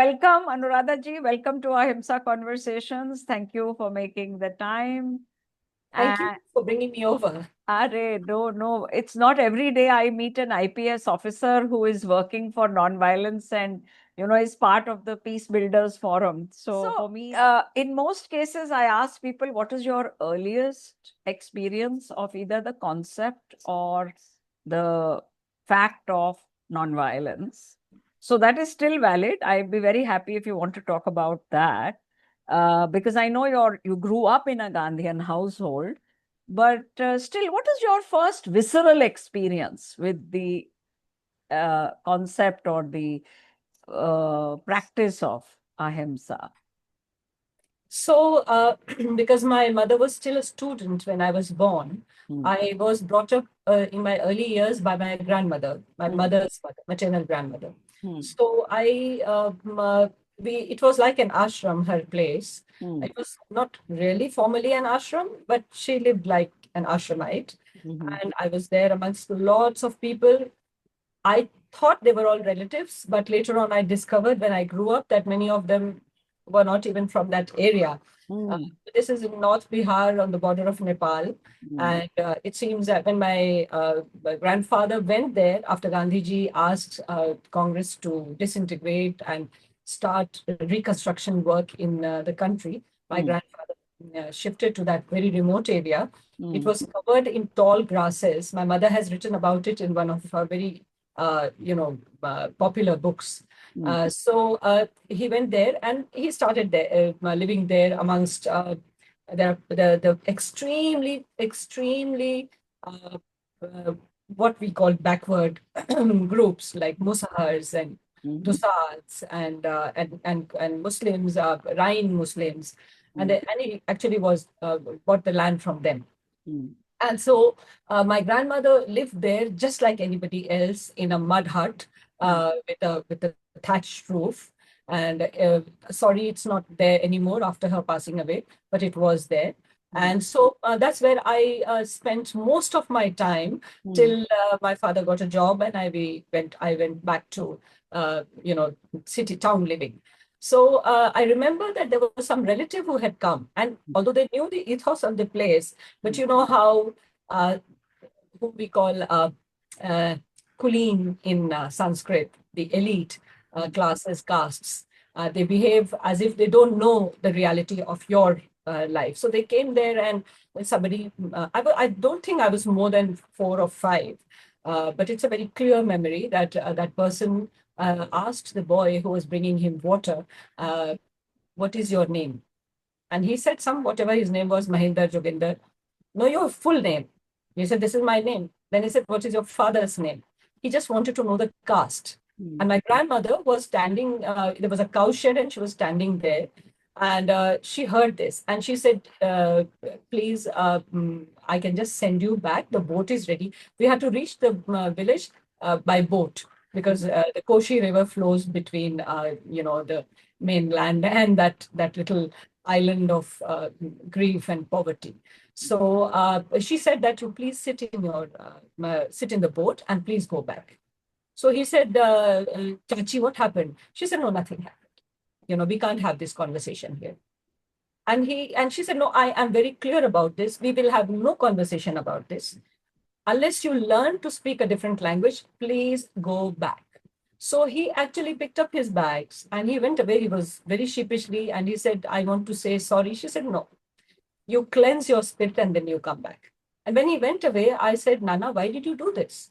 welcome, Anuradha ji. Welcome to Ahimsa Conversations. Thank you for making the time. Thank you for bringing me over. No. It's not every day I meet an IPS officer who is working for nonviolence and, is part of the Peace Builders Forum. So for me, in most cases, I ask people, what is your earliest experience of either the concept or the fact of nonviolence? So that is still valid. I'd be very happy if you want to talk about that, because I know you grew up in a Gandhian household. But still, what is your first visceral experience with the concept or the practice of Ahimsa? So, because my mother was still a student when I was born, I was brought up in my early years by my grandmother, my mother's mother, maternal grandmother. So it was like an ashram, her place. It was not really formally an ashram, but she lived like an ashramite. And I was there amongst lots of people. I thought they were all relatives, but later on I discovered when I grew up that many of them were not even from that area. This is in North Bihar on the border of Nepal. And it seems that when my grandfather went there after Gandhiji asked Congress to disintegrate and start reconstruction work in the country, my grandfather shifted to that very remote area. It was covered in tall grasses. My mother has written about it in one of her very popular books. So he went there and he started there, living there amongst the extremely what we call backward groups like Musahars and Dusats and Muslims, Rhine Muslims, and he actually bought the land from them. And so my grandmother lived there just like anybody else in a mud hut with a thatched roof. And sorry, it's not there anymore after her passing away, but it was there. And so that's where I spent most of my time till my father got a job and I went back to city town living. So I remember that there was some relative who had come, and although they knew the ethos of the place, but you know how who we call kuleen in Sanskrit, the elite classes, castes, they behave as if they don't know the reality of your life. So they came there, and somebody, I don't think I was more than 4 or 5, but it's a very clear memory that that person asked the boy who was bringing him water, what is your name? And he said whatever his name was, Mahinder Joginder. No, your full name. He said, this is my name. Then he said, what is your father's name? He just wanted to know the caste. And my grandmother was standing, there was a cow shed and she was standing there. And she heard this and she said, please, I can just send you back. The boat is ready. We had to reach the village by boat because the Koshi River flows between, the mainland and that little island of grief and poverty. So she said that you please sit in the boat and please go back. So he said, Chachi, what happened? She said, no, nothing happened. We can't have this conversation here. And she said, no, I am very clear about this. We will have no conversation about this. Unless you learn to speak a different language, please go back. So he actually picked up his bags and he went away. He was very sheepishly and he said, I want to say sorry. She said, no, you cleanse your spirit and then you come back. And when he went away, I said, Nana, why did you do this?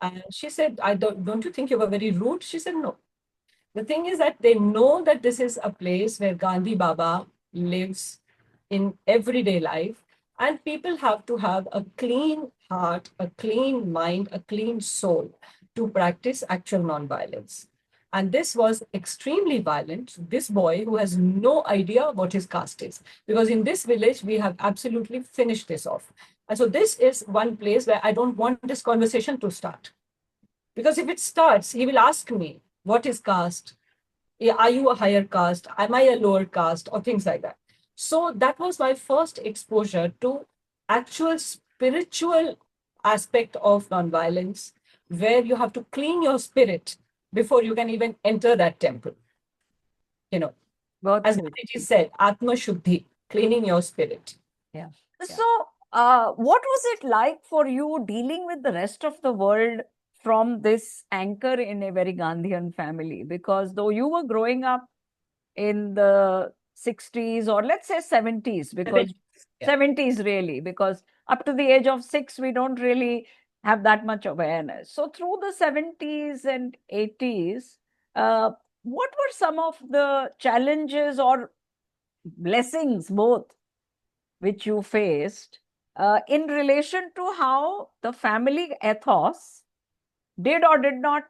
And she said, don't you think you were very rude? She said, no. The thing is that they know that this is a place where Gandhi Baba lives in everyday life. And people have to have a clean heart, a clean mind, a clean soul to practice actual nonviolence. And this was extremely violent. This boy who has no idea what his caste is, because in this village, we have absolutely finished this off. And so this is one place where I don't want this conversation to start. Because if it starts, he will ask me, what is caste? Are you a higher caste? Am I a lower caste? Or things like that. So that was my first exposure to actual spiritual aspect of nonviolence, where you have to clean your spirit before you can even enter that temple. As Gandhiji said, Atma Shuddhi, cleaning your spirit. Yeah. So, what was it like for you dealing with the rest of the world from this anchor in a very Gandhian family? Because though you were growing up in the 60s, or let's say 70s, because 70s really, because up to the age of 6, we don't really have that much awareness. So through the 70s and 80s, what were some of the challenges or blessings, both, which you faced in relation to how the family ethos did or did not,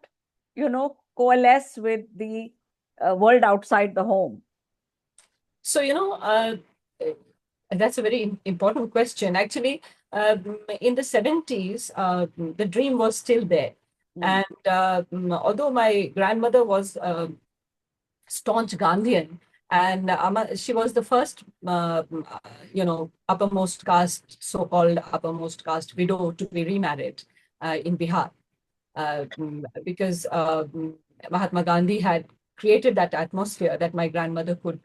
coalesce with the world outside the home? So, that's a very important question. Actually, in the 70s, the dream was still there. And although my grandmother was staunch Gandhian, and she was the first, uppermost caste, so-called uppermost caste widow to be remarried in Bihar, because Mahatma Gandhi had created that atmosphere that my grandmother could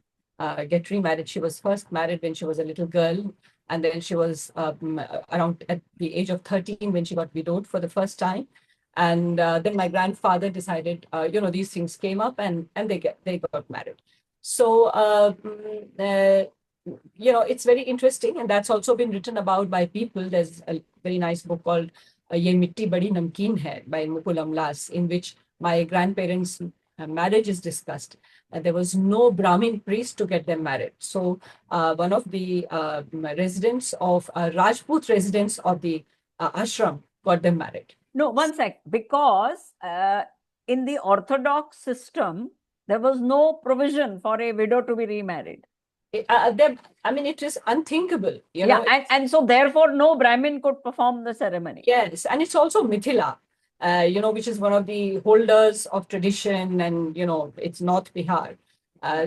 get remarried. She was first married when she was a little girl, and then she was around at the age of 13 when she got widowed for the first time. And then my grandfather decided, these things came up, and they got married. So, it's very interesting, and that's also been written about by people. There's a very nice book called Ye Mitti Badi Namkeen Hai by Mukul Amlas, in which my grandparents' marriage is discussed. There was no Brahmin priest to get them married. So one of the Rajput residents of the ashram got them married. No, one sec. Because in the Orthodox system, there was no provision for a widow to be remarried. It is unthinkable. And so therefore, no Brahmin could perform the ceremony. Yes, and it's also Mithila, which is one of the holders of tradition, and it's North Bihar.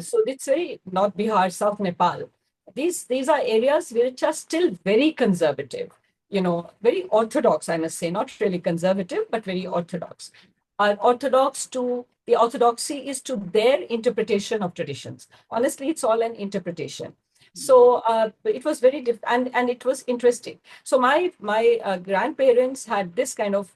So it's very North Bihar, South Nepal. These are areas which are still very conservative, very orthodox, I must say, not really conservative, but very orthodox. The orthodoxy is to their interpretation of traditions. Honestly, it's all an interpretation. So it was very different, and it was interesting. So my grandparents had this kind of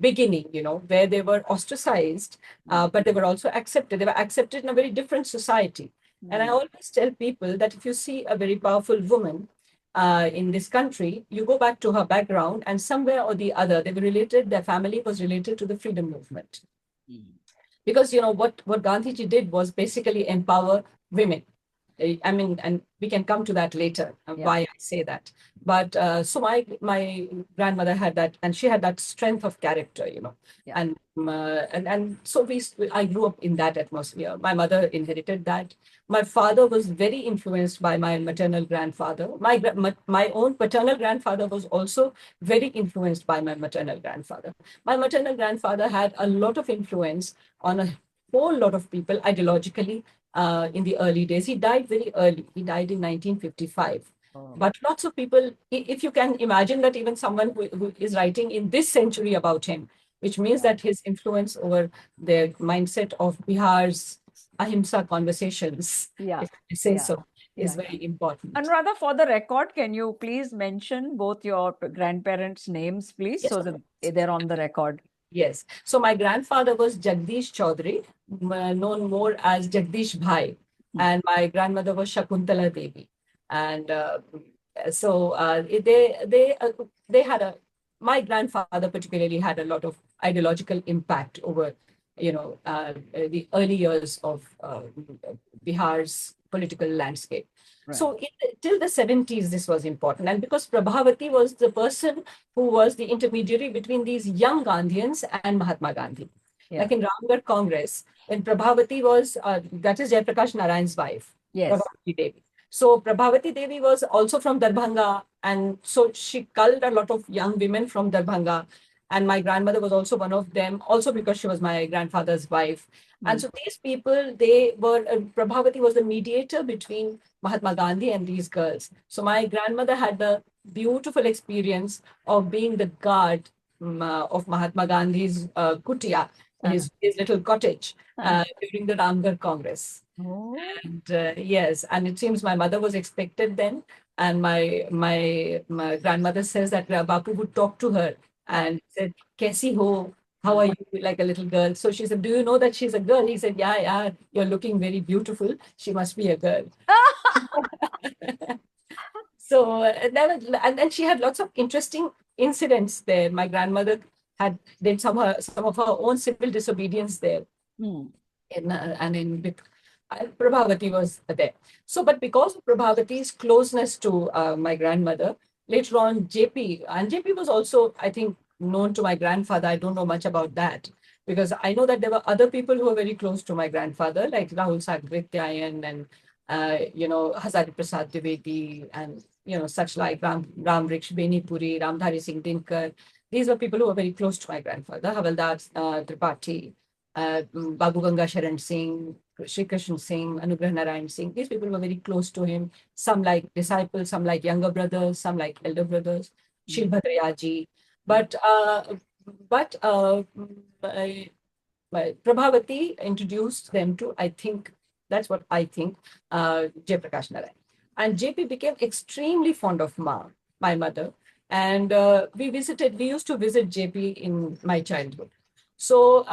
beginning, where they were ostracized, but they were also accepted. They were accepted in a very different society. And I always tell people that if you see a very powerful woman in this country, you go back to her background, and somewhere or the other, they were related. Their family was related to the freedom movement. Because what Gandhiji did was basically empower women. And we can come to that later, why I say that. But so my grandmother had that, and she had that strength of character, and so I grew up in that atmosphere. My mother inherited that. My father was very influenced by my maternal grandfather. My own paternal grandfather was also very influenced by my maternal grandfather. My maternal grandfather had a lot of influence on a whole lot of people ideologically. In the early days. He died very early. He died in 1955. But lots of people, if you can imagine that even someone who is writing in this century about him, which means that his influence over the mindset of Bihar's Ahimsa conversations, if I say so, is very important. Anuradha, for the record, can you please mention both your grandparents' names, please, so that they're on the record? Yes. So my grandfather was Jagdish Chaudhary, known more as Jagdish Bhai, and my grandmother was Shakuntala Devi. And so they had my grandfather particularly had a lot of ideological impact over, the early years of Bihar's political landscape. Right. So till the 70s, this was important. And because Prabhavati was the person who was the intermediary between these young Gandhians and Mahatma Gandhi. Like in Ramgarh Congress, when Prabhavati was, that is Jayaprakash Narayan's wife, Prabhavati Devi. So Prabhavati Devi was also from Darbhanga, and so she culled a lot of young women from Darbhanga. And my grandmother was also one of them, also because she was my grandfather's wife. And so these people, they were, Prabhavati was the mediator between Mahatma Gandhi and these girls. So my grandmother had the beautiful experience of being the guard of Mahatma Gandhi's kutia, his little cottage Uh-huh. during the Ramgarh Congress. Oh. And yes, and it seems my mother was expected then, and my grandmother says that Bapu would talk to her and said, "Kaisi ho? How are you?" Like a little girl. So she said, "Do you know that she's a girl?" He said, "Yeah, yeah. You're looking very beautiful. She must be a girl." So and then she had lots of interesting incidents there. My grandmother had did some of her own civil disobedience there Hmm. and in with Prabhavati was there. So, but because of Prabhavati's closeness to my grandmother, later on JP was also, I think, known to my grandfather. I don't know much about that because I know that there were other people who were very close to my grandfather, like Rahul Sagrityayan and Hazari Prasad Dwivedi and such like Ram Vriksha Benipuri, Ramdhari Singh Dinkar. These were people who were very close to my grandfather, Havaldar Tripathi, Babu Ganga Sharan Singh, Shri Krishna Singh, Anugrah Narayan Singh. These people were very close to him. Some like disciples, some like younger brothers, some like elder brothers. Shilbhadrayaji. But but Prabhavati introduced them to, I think, that's what I think, Jayaprakash Narayan. And JP became extremely fond of my mother. And we used to visit JP in my childhood. So,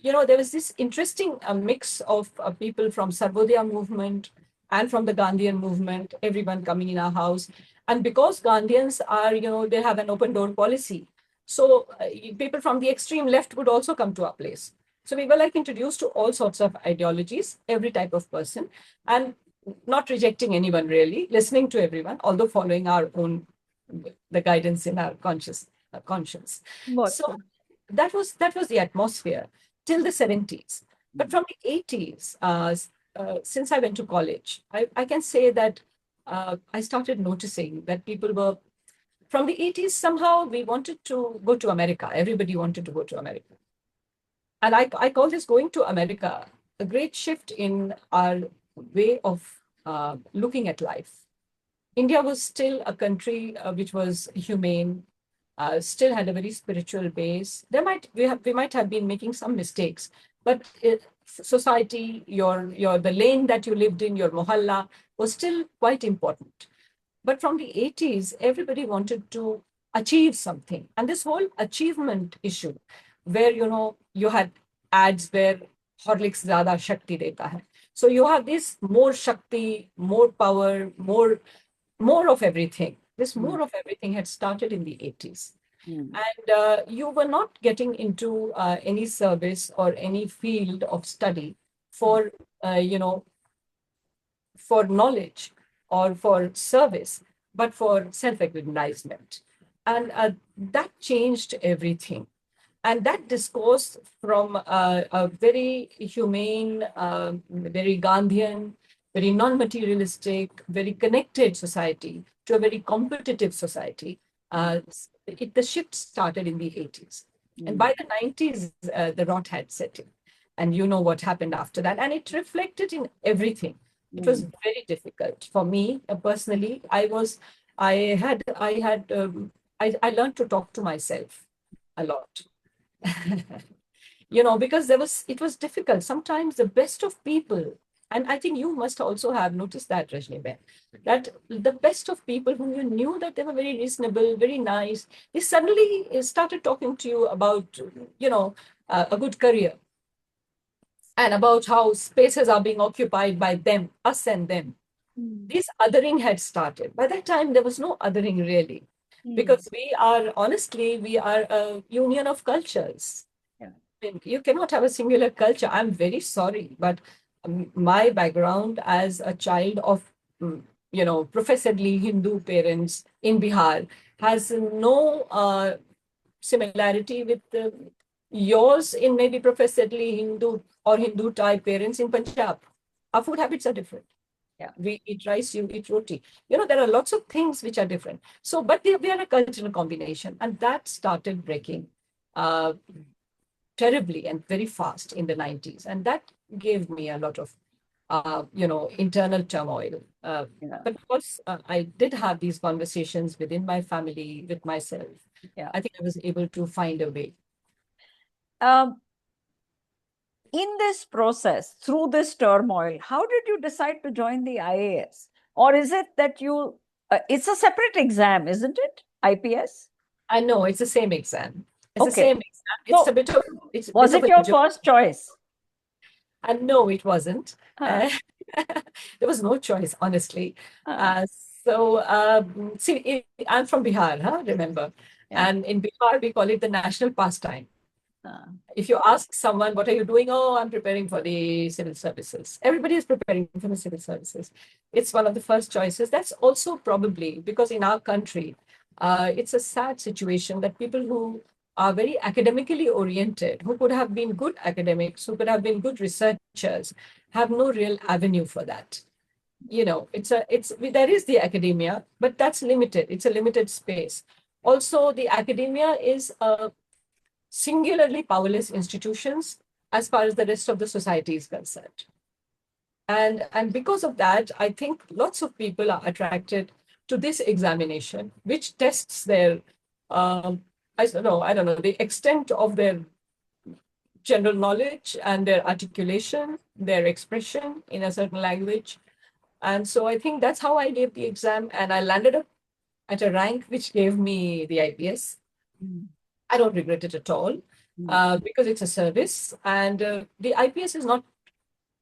there was this interesting mix of people from Sarvodaya movement and from the Gandhian movement, everyone coming in our house. And because Gandhians are, they have an open door policy. So people from the extreme left would also come to our place. So we were like introduced to all sorts of ideologies, every type of person, and not rejecting anyone really, listening to everyone, although following our own the guidance in our conscience. बहुत So good. that was the atmosphere till the 70s. But from the 80s, since I went to college, I can say that I started noticing that people were from the 80s, somehow we wanted to go to America. Everybody wanted to go to America. And I call this going to America a great shift in our way of looking at life. India was still a country which was humane, still had a very spiritual base. We might have been making some mistakes, but society, your the lane that you lived in, your mohalla, was still quite important. But from the 80s, everybody wanted to achieve something. And this whole achievement issue, where, you had ads where Horlicks Zyada Shakti deta hai. So you have this more Shakti, more power, more of everything. This more of everything had started in the 80s. And you were not getting into any service or any field of study for, for knowledge or for service, but for self-aggrandizement. And that changed everything. And that discourse from a very humane, very Gandhian, very non-materialistic, very connected society to a very competitive society, the shift started in the 80s. And by the 90s, the rot had set in. And you know what happened after that. And it reflected in everything. It was very difficult for me personally. I learned to talk to myself a lot. Because it was difficult. Sometimes the best of people, and I think you must also have noticed that, Rajni Ben, that the best of people whom you knew that they were very reasonable, very nice, they suddenly started talking to you about, a good career and about how spaces are being occupied by them, us and them. This othering had started. By that time, there was no othering really, because we are a union of cultures. Yeah. You cannot have a singular culture. I'm very sorry, but my background as a child of, professedly Hindu parents in Bihar has no similarity with yours in maybe professedly Hindu or Hindu type parents in Punjab. Our food habits are different. Yeah, we eat rice, you eat roti. There are lots of things which are different. So, but we are a cultural combination, and that started breaking uh, terribly and very fast in the 90s. And that gave me a lot of, internal turmoil. Yeah. But of course, I did have these conversations within my family, with myself. Yeah. I think I was able to find a way. Um, in this process, through this turmoil, how did you decide to join the IAS? Or is it that it's a separate exam, isn't it? IPS? I know it's the same exam. It's the Okay. same exam. It's So, a bit of it's a was bit of it a your joke. first choice? And no, it wasn't. Huh. There was no choice, honestly. Huh. Uh, see, I'm from Bihar, huh? Remember? Yeah. And in Bihar, we call it the national pastime. Huh. If you ask someone, what are you doing? Oh, I'm preparing for the civil services. Everybody is preparing for the civil services. It's one of the first choices. That's also probably because in our country, it's a sad situation that people who are very academically oriented, who could have been good academics, who could have been good researchers, have no real avenue for that. You know, there is the academia, but that's limited. It's a limited space. Also, the academia is a singularly powerless institutions as far as the rest of the society is concerned. And because of that, I think lots of people are attracted to this examination, which tests their, I don't know, the extent of their general knowledge and their articulation, their expression in a certain language. And so I think that's how I gave the exam, and I landed up at a rank which gave me the IPS. Mm. I don't regret it at all Mm. because it's a service. And the IPS is not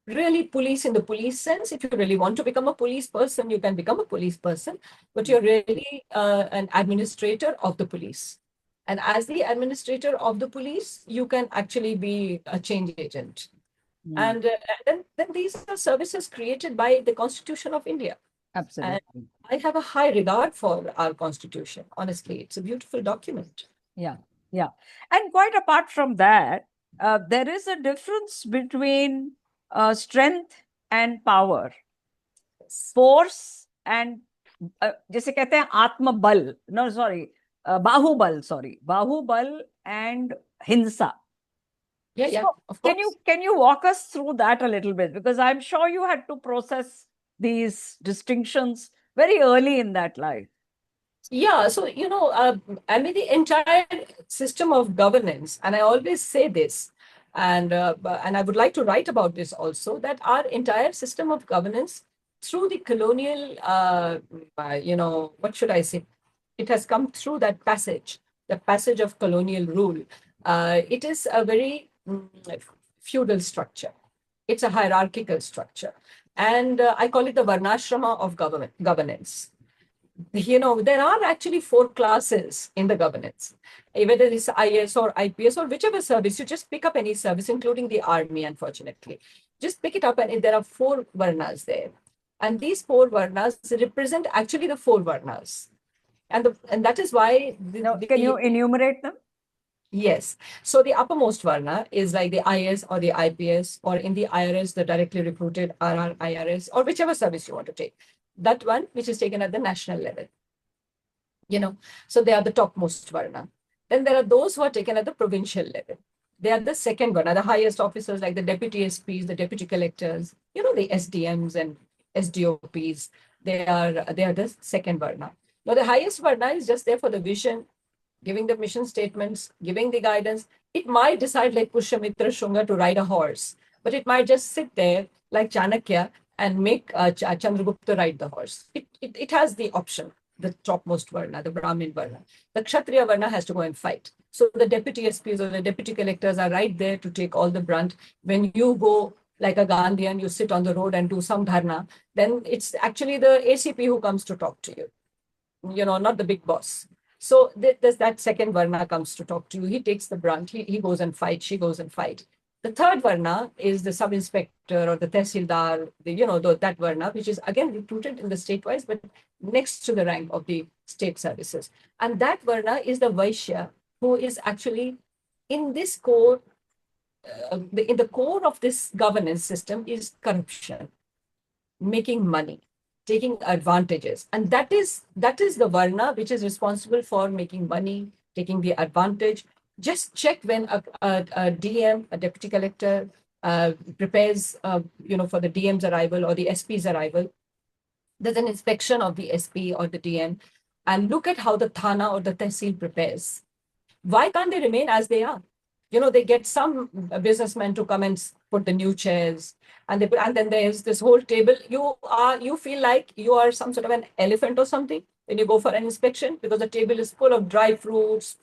really police in the police sense. If you really want to become a police person, you can become a police person, but you're really an administrator of the police. And as the administrator of the police, you can actually be a change agent. Mm. And then these are services created by the Constitution of India. And Absolutely. I have a high regard for our Constitution. Honestly, it's a beautiful document. Yeah. Yeah. And quite apart from that, there is a difference between strength and power, Yes. force and जैसे कहते हैं आत्मबल, no, sorry, बाहुबल and hinsa. Yeah, So of can course. you walk us through that a little bit, because I'm sure you had to process these distinctions very early in that life. Yeah, so I mean the entire system of governance, and I always say this, and I would like to write about this also, that our entire system of governance through the colonial, what should I say? It has come through the passage of colonial rule. It is a very feudal structure. It's a hierarchical structure, and I call it the varnashrama of governance. There are actually four classes in the governance. Whether it's IS or IPS or whichever service, you just pick up any service, including the army, unfortunately. Just pick it up, and there are four varnas there. And these four varnas represent actually the four varnas. And that is why Can you enumerate them? yes. So the uppermost varna is like the IS or the IPS, or in the IRS, the directly recruited RRIRS, or whichever service you want to take. That one, which is taken at the national level. So they are the topmost varna. Then there are those who are taken at the provincial level. They are the second varna, the highest officers like the deputy SPs, the deputy collectors, the SDMs and SDOPs. They are the second varna. Now the highest varna is just there for the vision, giving the mission statements, giving the guidance. It might decide like Pushyamitra Shunga to ride a horse, but it might just sit there like Chanakya and make Chandragupta ride the horse. It has the option, the topmost varna, the Brahmin varna. The Kshatriya varna has to go and fight. So the deputy SPs or the deputy collectors are right there to take all the brunt. When you go like a Gandhian, you sit on the road and do some dharna, then it's actually the ACP who comes to talk to you, not the big boss. So there's that second varna comes to talk to you. He takes the brunt. He goes and fight. She goes and fight. The third varna is the sub-inspector or the tehsildar, that varna, which is again recruited in the state-wise, but next to the rank of the state services. And that varna is the Vaishya, who is actually in this core, in the core of this governance system is corruption, making money, taking advantages. And that is the varna which is responsible for making money, taking the advantage. Just check when a DM, a deputy collector, prepares, for the DM's arrival or the SP's arrival. There's an inspection of the SP or the DM, and look at how the Thana or the Tehsil prepares. Why can't they remain as they are? they get some businessmen to come and put the new chairs, and then there's this whole table. You feel like you are some sort of an elephant or something when you go for an inspection, because the table is full of dry fruits,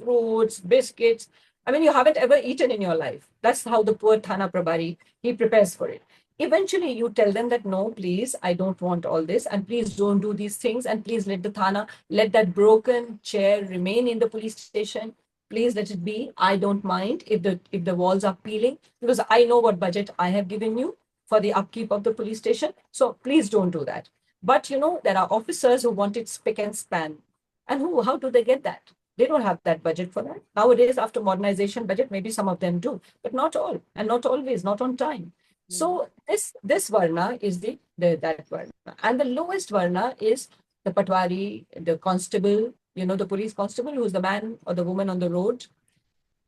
biscuits. I mean, you haven't ever eaten in your life. That's how the poor Thana Prabhari, he prepares for it. Eventually, you tell them that, no, please, I don't want all this, and please don't do these things, and please let that broken chair remain in the police station. Please let it be. I don't mind if the walls are peeling, because I know what budget I have given you for the upkeep of the police station. So please don't do that. But there are officers who want it spick and span. And how do they get that? They don't have that budget for that. Nowadays, after modernization budget, maybe some of them do, but not all, and not always, not on time. So this varna is that varna. And the lowest varna is the patwari, the constable, the police constable, who's the man or the woman on the road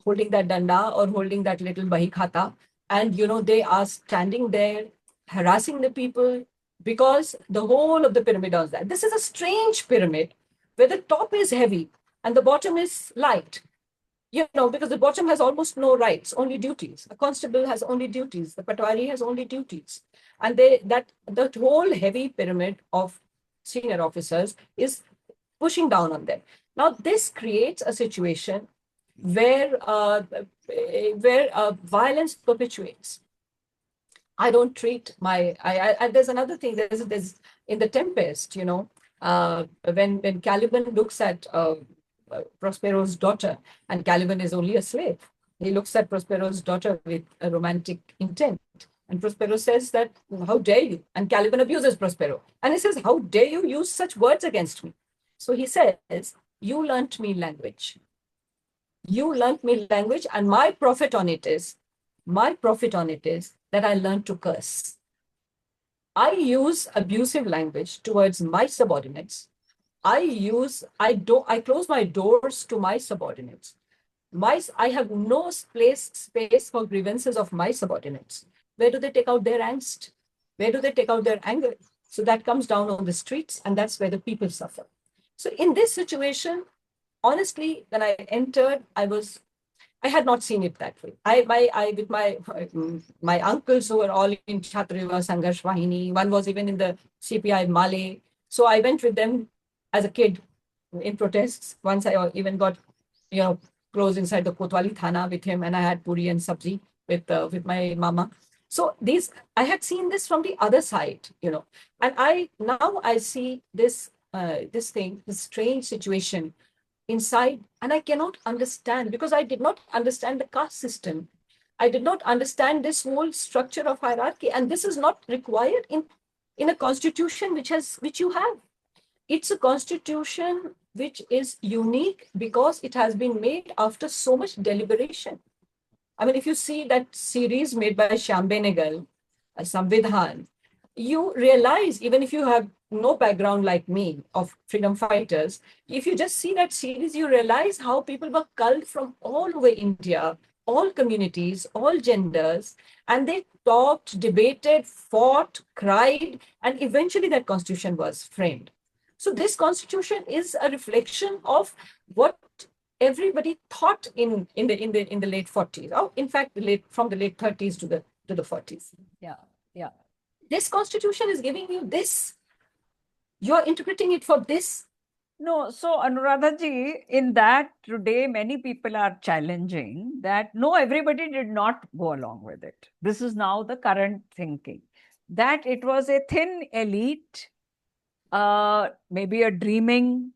holding that danda or holding that little bahikhata. And, they are standing there harassing the people, because the whole of the pyramid does that. This is a strange pyramid where the top is heavy and the bottom is light. Because the bottom has almost no rights, only duties. A constable has only duties. The patwari has only duties. And that whole heavy pyramid of senior officers is pushing down on them. Now, this creates a situation where violence perpetuates. I don't treat there's another thing. There's in the Tempest, when Caliban looks at Prospero's daughter, and Caliban is only a slave. He looks at Prospero's daughter with a romantic intent. And Prospero says that, how dare you? And Caliban abuses Prospero. And he says, how dare you use such words against me? So he says, you learnt me language. You learnt me language, and my profit on it is that I learned to curse. I use abusive language towards my subordinates. I close my doors to my subordinates. I have no space for grievances of my subordinates. Where do they take out their angst? Where do they take out their anger? So that comes down on the streets, and that's where the people suffer. So in this situation, honestly, when I entered, I had not seen it that way. With my uncles who were all in Chhatra Yuva Sangharsh Vahini, one was even in the CPI Male. So I went with them as a kid in protests. Once I even got, close inside the Kotwali Thana with him, and I had puri and sabzi with my mama. So I had seen this from the other side, and I see this strange situation inside, and I cannot understand, because I did not understand the caste system. I did not understand this whole structure of hierarchy, and this is not required in a constitution which you have. It's a constitution which is unique because it has been made after so much deliberation. I mean, if you see that series made by Shyam Benegal, Samvidhan, you realize, even if you have no background like me of freedom fighters, if you just see that series, you realize how people were culled from all over India, all communities, all genders, and they talked, debated, fought, cried, and eventually that constitution was framed. So this constitution is a reflection of what everybody thought in the late 40s. Oh, in fact, from the late 30s to the 40s. Yeah. This constitution is giving you this. You're interpreting it for this. No, so Anuradha ji, in that today many people are challenging that no, everybody did not go along with it. This is now the current thinking, that it was a thin elite, maybe a dreaming,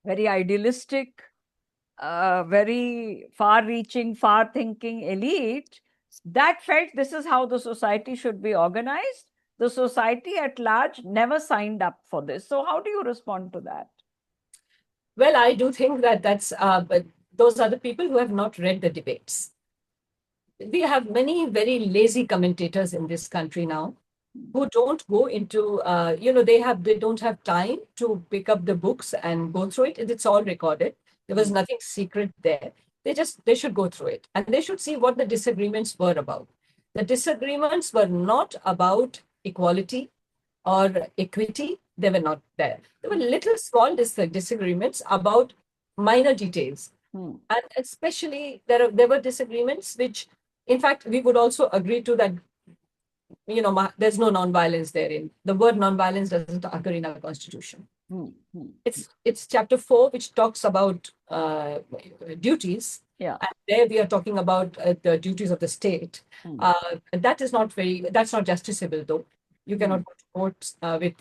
very idealistic, very far-reaching, far-thinking elite that felt this is how the society should be organized. The society at large never signed up for this. So how do you respond to that? Well, I do think that but those are the people who have not read the debates. We have many very lazy commentators in this country now who don't go into, they don't have time to pick up the books and go through it. It's all recorded. There was nothing secret there. They should go through it, and they should see what the disagreements were about. The disagreements were not about equality or equity. They were not there. There were little small disagreements about minor details. And especially there were disagreements, which in fact we would also agree to that, there's no nonviolence therein. The word nonviolence doesn't occur in our constitution. It's chapter 4, which talks about duties. Yeah. And there we are talking about the duties of the state. That's not justiciable, though. You cannot go to court with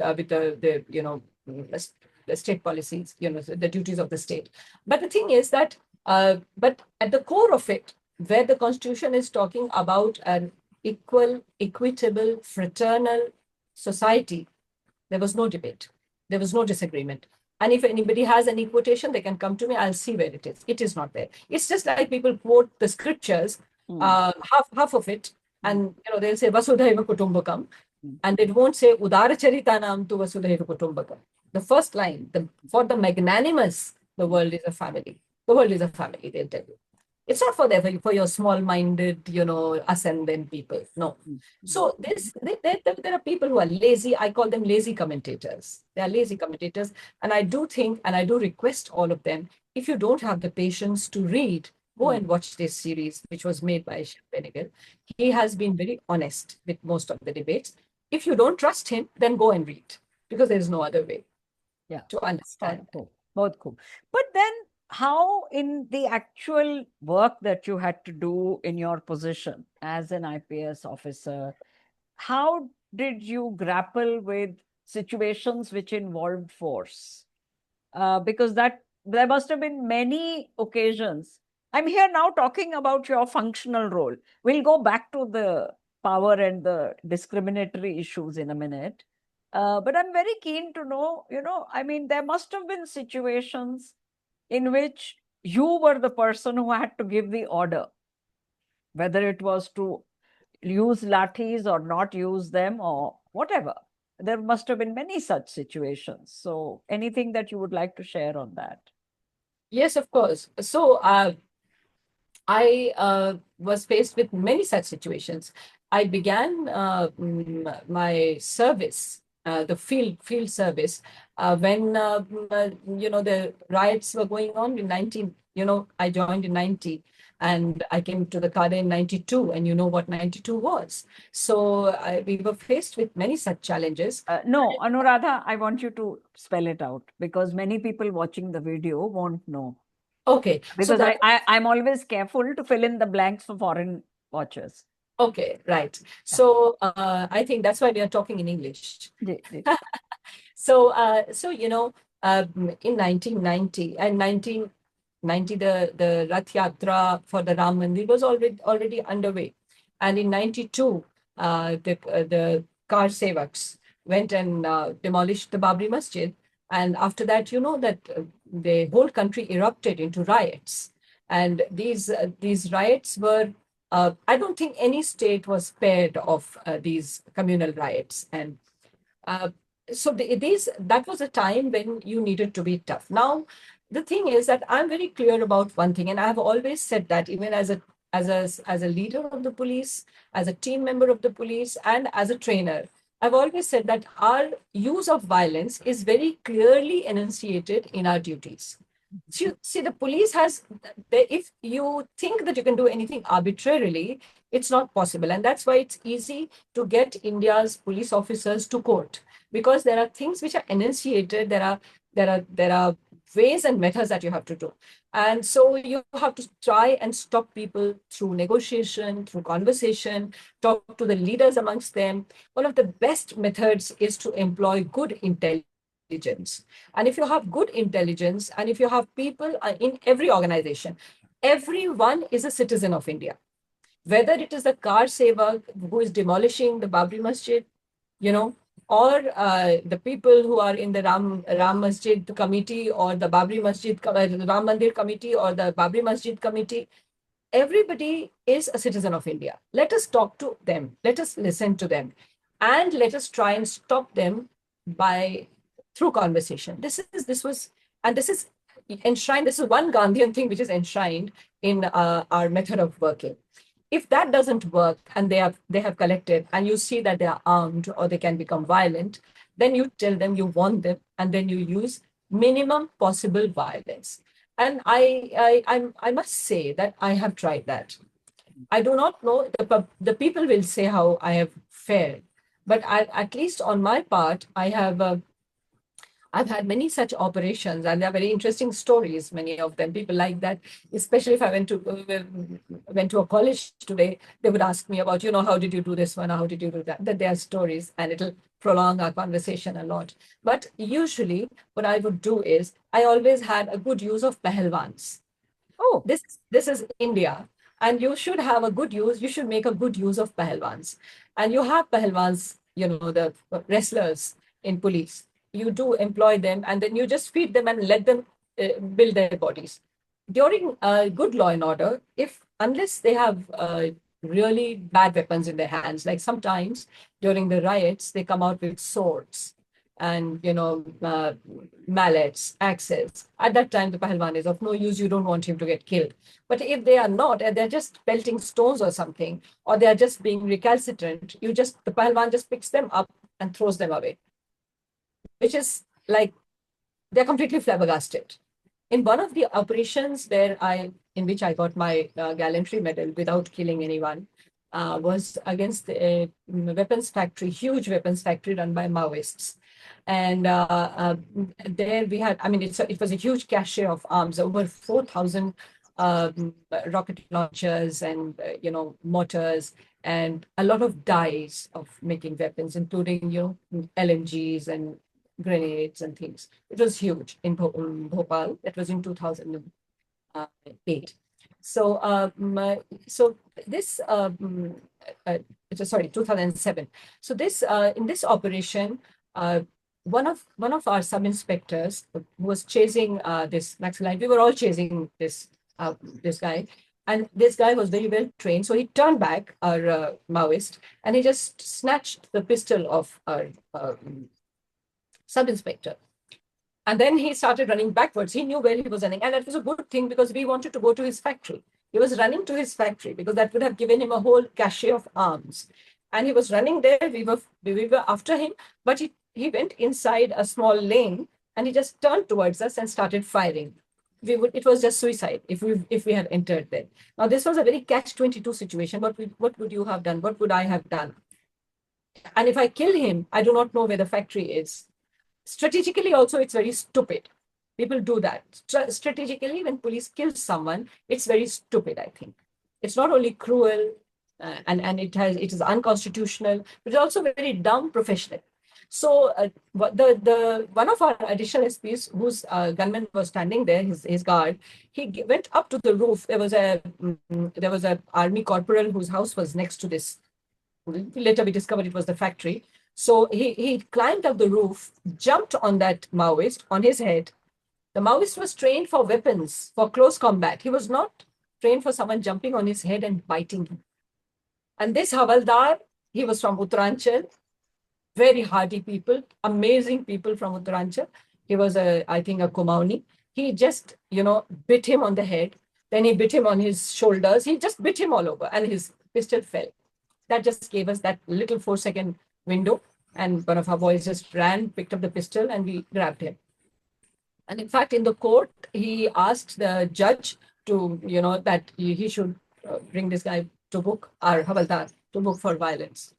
the state policies, the duties of the state. But the thing is that, but at the core of it, where the constitution is talking about an equal, equitable, fraternal society, there was no debate. There was no disagreement. And if anybody has any quotation, they can come to me. I'll see where it is. It is not there. It's just like people quote the scriptures, half of it, and they'll say Vasudhaiva Kutumbakam, and it won't say Udara Charitanam tu Vasudhaiva Kutumbakam. The first line, for the magnanimous, the world is a family. The world is a family, they'll tell you. It's not for your small-minded, us and them people. No. So there are people who are lazy. I call them lazy commentators. They are lazy commentators. And I do think, and I do request all of them, if you don't have the patience to read, go and watch this series, which was made by Shiv Benegal. He has been very honest with most of the debates. If you don't trust him, then go and read, because there is no other way to understand. Both cool. But then, how in the actual work that you had to do in your position as an IPS officer, how did you grapple with situations which involved force? Because there must have been many occasions. I'm here now talking about your functional role. We'll go back to the power and the discriminatory issues in a minute. But I'm very keen to know, there must have been situations in which you were the person who had to give the order, whether it was to use lathis or not use them or whatever. There must have been many such situations. So anything that you would like to share on that? Yes, of course. So I was faced with many such situations. I began my service, the field service, when the riots were going on in 19. I joined in 90, and I came to the cadre in 92, and you know what 92 was. So we were faced with many such challenges. No, Anuradha, I want you to spell it out, because many people watching the video won't know. Okay. Because I'm always careful to fill in the blanks for foreign watchers. Okay, right. So I think that's why we are talking in English. So in 1990 and 1990, the Rath Yatra for the Ram Mandir was already underway, and in 92, the car sevaks went and demolished the Babri Masjid, and after that, that the whole country erupted into riots, and these riots were. I don't think any state was spared of these communal riots, and so that was a time when you needed to be tough. Now, the thing is that I'm very clear about one thing, and I have always said that, even as a leader of the police, as a team member of the police, and as a trainer, I've always said that our use of violence is very clearly enunciated in our duties. See, the police if you think that you can do anything arbitrarily, it's not possible. And that's why it's easy to get India's police officers to court, because there are things which are enunciated. There are ways and methods that you have to do. And so you have to try and stop people through negotiation, through conversation, talk to the leaders amongst them. One of the best methods is to employ good intelligence. And if you have good intelligence, and if you have people in every organization, everyone is a citizen of India. Whether it is the car sevak who is demolishing the Babri Masjid, or the people who are in the Ram Masjid committee, or the Babri Masjid, Ram Mandir committee, or the Babri Masjid committee, everybody is a citizen of India. Let us talk to them. Let us listen to them, and let us try and stop them through conversation. This was enshrined. This is one Gandhian thing which is enshrined in our method of working. If that doesn't work, and they have collected, and you see that they are armed or they can become violent, then you tell them, you warn them, and then you use minimum possible violence. And I must say that I have tried that. I do not know, the people will say how I have fared, but at least on my part, I've had many such operations, and they're very interesting stories. Many of them, people like that. Especially if I went to a college today, they would ask me about, how did you do this one? How did you do that? That they are stories, and it'll prolong our conversation a lot. But usually, what I would do is I always had a good use of pahalwans. Oh, This is India, and you should have a good use. You should make a good use of pahalwans, and you have pahalwans. The wrestlers in police. You do employ them, and then you just feed them and let them build their bodies. During good law and order, if unless they have really bad weapons in their hands, like sometimes during the riots they come out with swords and mallets, axes. At that time, the pahalwan is of no use. You don't want him to get killed. But if they are not, and they're just pelting stones or something, or they are just being recalcitrant, the pahalwan just picks them up and throws them away, which is like they're completely flabbergasted. In one of the operations in which I got my gallantry medal without killing anyone, was against a weapons factory, huge weapons factory run by Maoists. And there we had, I mean, it was a huge cache of arms, over 4,000 rocket launchers and, mortars, and a lot of dyes of making weapons, including, LMGs and grenades and things. It was huge in Bhopal. That was in 2008. So this, sorry, 2007. So this in this operation, one of our sub inspectors who was chasing this Naxalite. We were all chasing this guy, and this guy was very well trained. So he turned back, our Maoist, and he just snatched the pistol of our sub-inspector. And then he started running backwards. He knew where he was running. And that was a good thing because we wanted to go to his factory. He was running to his factory because that would have given him a whole cache of arms. And he was running there. We were after him, but he went inside a small lane and he just turned towards us and started firing. It was just suicide if we had entered there. Now, this was a very catch-22 situation. What would you have done? What would I have done? And if I kill him, I do not know where the factory is. Strategically, also, it's very stupid. People do that. Strategically, when police kill someone, it's very stupid, I think. It's not only cruel and it is unconstitutional, but it's also very dumb professional. So the one of our additional SPs, whose gunman was standing there, his guard, he went up to the roof. There was a army corporal whose house was next to this. Later we discovered it was the factory. So he climbed up the roof, jumped on that Maoist, on his head. The Maoist was trained for weapons, for close combat. He was not trained for someone jumping on his head and biting him. And this Havaldar, he was from Uttaranchal, very hardy people, amazing people from Uttaranchal. He was, I think, a Kumauni. He just, bit him on the head. Then he bit him on his shoulders. He just bit him all over and his pistol fell. That just gave us that little 4-second window, and one of our boys just ran, picked up the pistol, and we grabbed him. And in fact, in the court, he asked the judge to, that he should bring this guy to book, our Havaldar, to book for violence.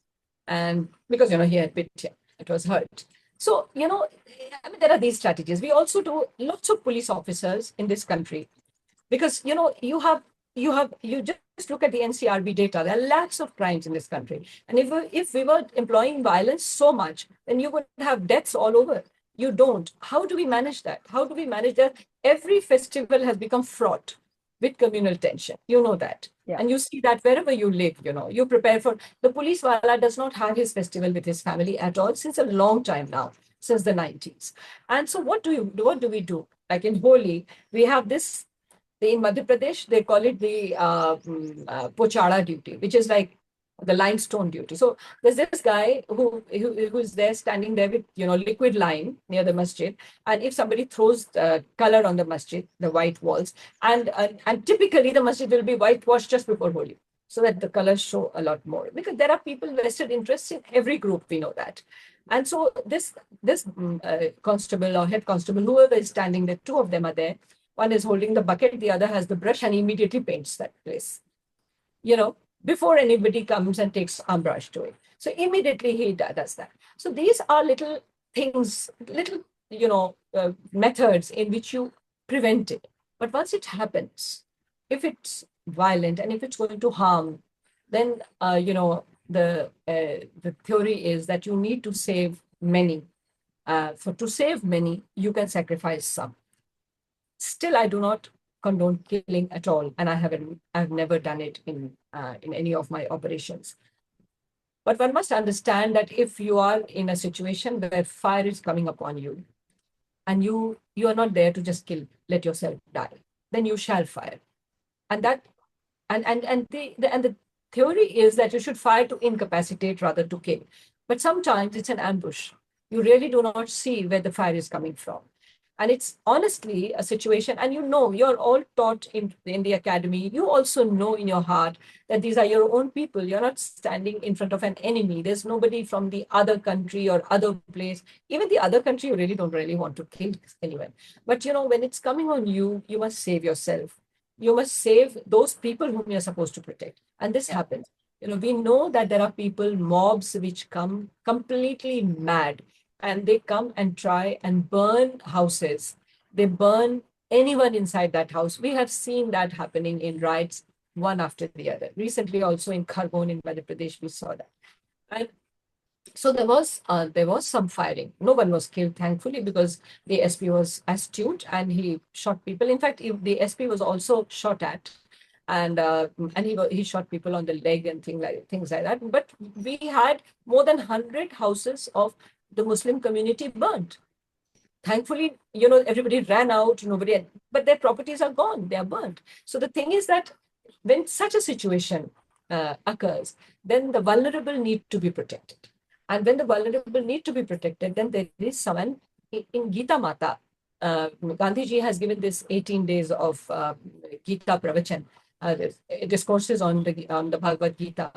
And because, he had bit him, it was hurt. So, there are these strategies. We also do lots of police officers in this country because, you just look at the NCRB data. There are lakhs of crimes in this country. And if we were employing violence so much, then you would have deaths all over. You don't. How do we manage that? How do we manage that? Every festival has become fraught with communal tension. You know that. Yeah. And you see that wherever you live, you prepare for. The police wala does not have his festival with his family at all since a long time now, since the 90s. And so what do we do? Like in Holi, we have this. In Madha Pradesh, they call it the pochada duty, which is like the limestone duty. So there's this guy who's there standing there with liquid lime near the masjid, and if somebody throws color on the masjid, the white walls, and typically the masjid will be whitewashed just before Holi, so that the colors show a lot more, because there are people vested interests in every group. We know that. And so this constable or head constable, whoever is standing there, two of them are there. One is holding the bucket, the other has the brush, and immediately paints that place, before anybody comes and takes arm brush to it. So immediately he does that. So these are little things, little, methods in which you prevent it. But once it happens, if it's violent and if it's going to harm, then, the theory is that you need to save many. To save many, you can sacrifice some. Still, I do not condone killing at all, and I've never done it in any of my operations. But one must understand that if you are in a situation where fire is coming upon you, and you are not there to just let yourself die, then you shall fire. And that and the theory is that you should fire to incapacitate rather to kill. But sometimes it's an ambush. You really do not see where the fire is coming from. And it's honestly a situation, and you're all taught in the academy. You also know in your heart that these are your own people. You're not standing in front of an enemy. There's nobody from the other country or other place. Even the other country, you really don't really want to kill anyone. But when it's coming on you, you must save yourself. You must save those people whom you're supposed to protect. And this happens. We know that there are people, mobs, which come completely mad, and they come and try and burn houses. They burn anyone inside that house. We have seen that happening in riots, one after the other. Recently, also in Khargone in Madha Pradesh, we saw that. And so there was some firing. No one was killed, thankfully, because the SP was astute and he shot people. In fact, the SP was also shot at, and he shot people on the leg and things like that. But we had more than 100 houses of the Muslim community burnt. Thankfully, everybody ran out. But their properties are gone. They are burnt. So the thing is that when such a situation occurs, then the vulnerable need to be protected. And when the vulnerable need to be protected, then there is someone in Gita Mata. Gandhiji has given this 18 days of Gita Pravachan, discourses on the Bhagavad Gita.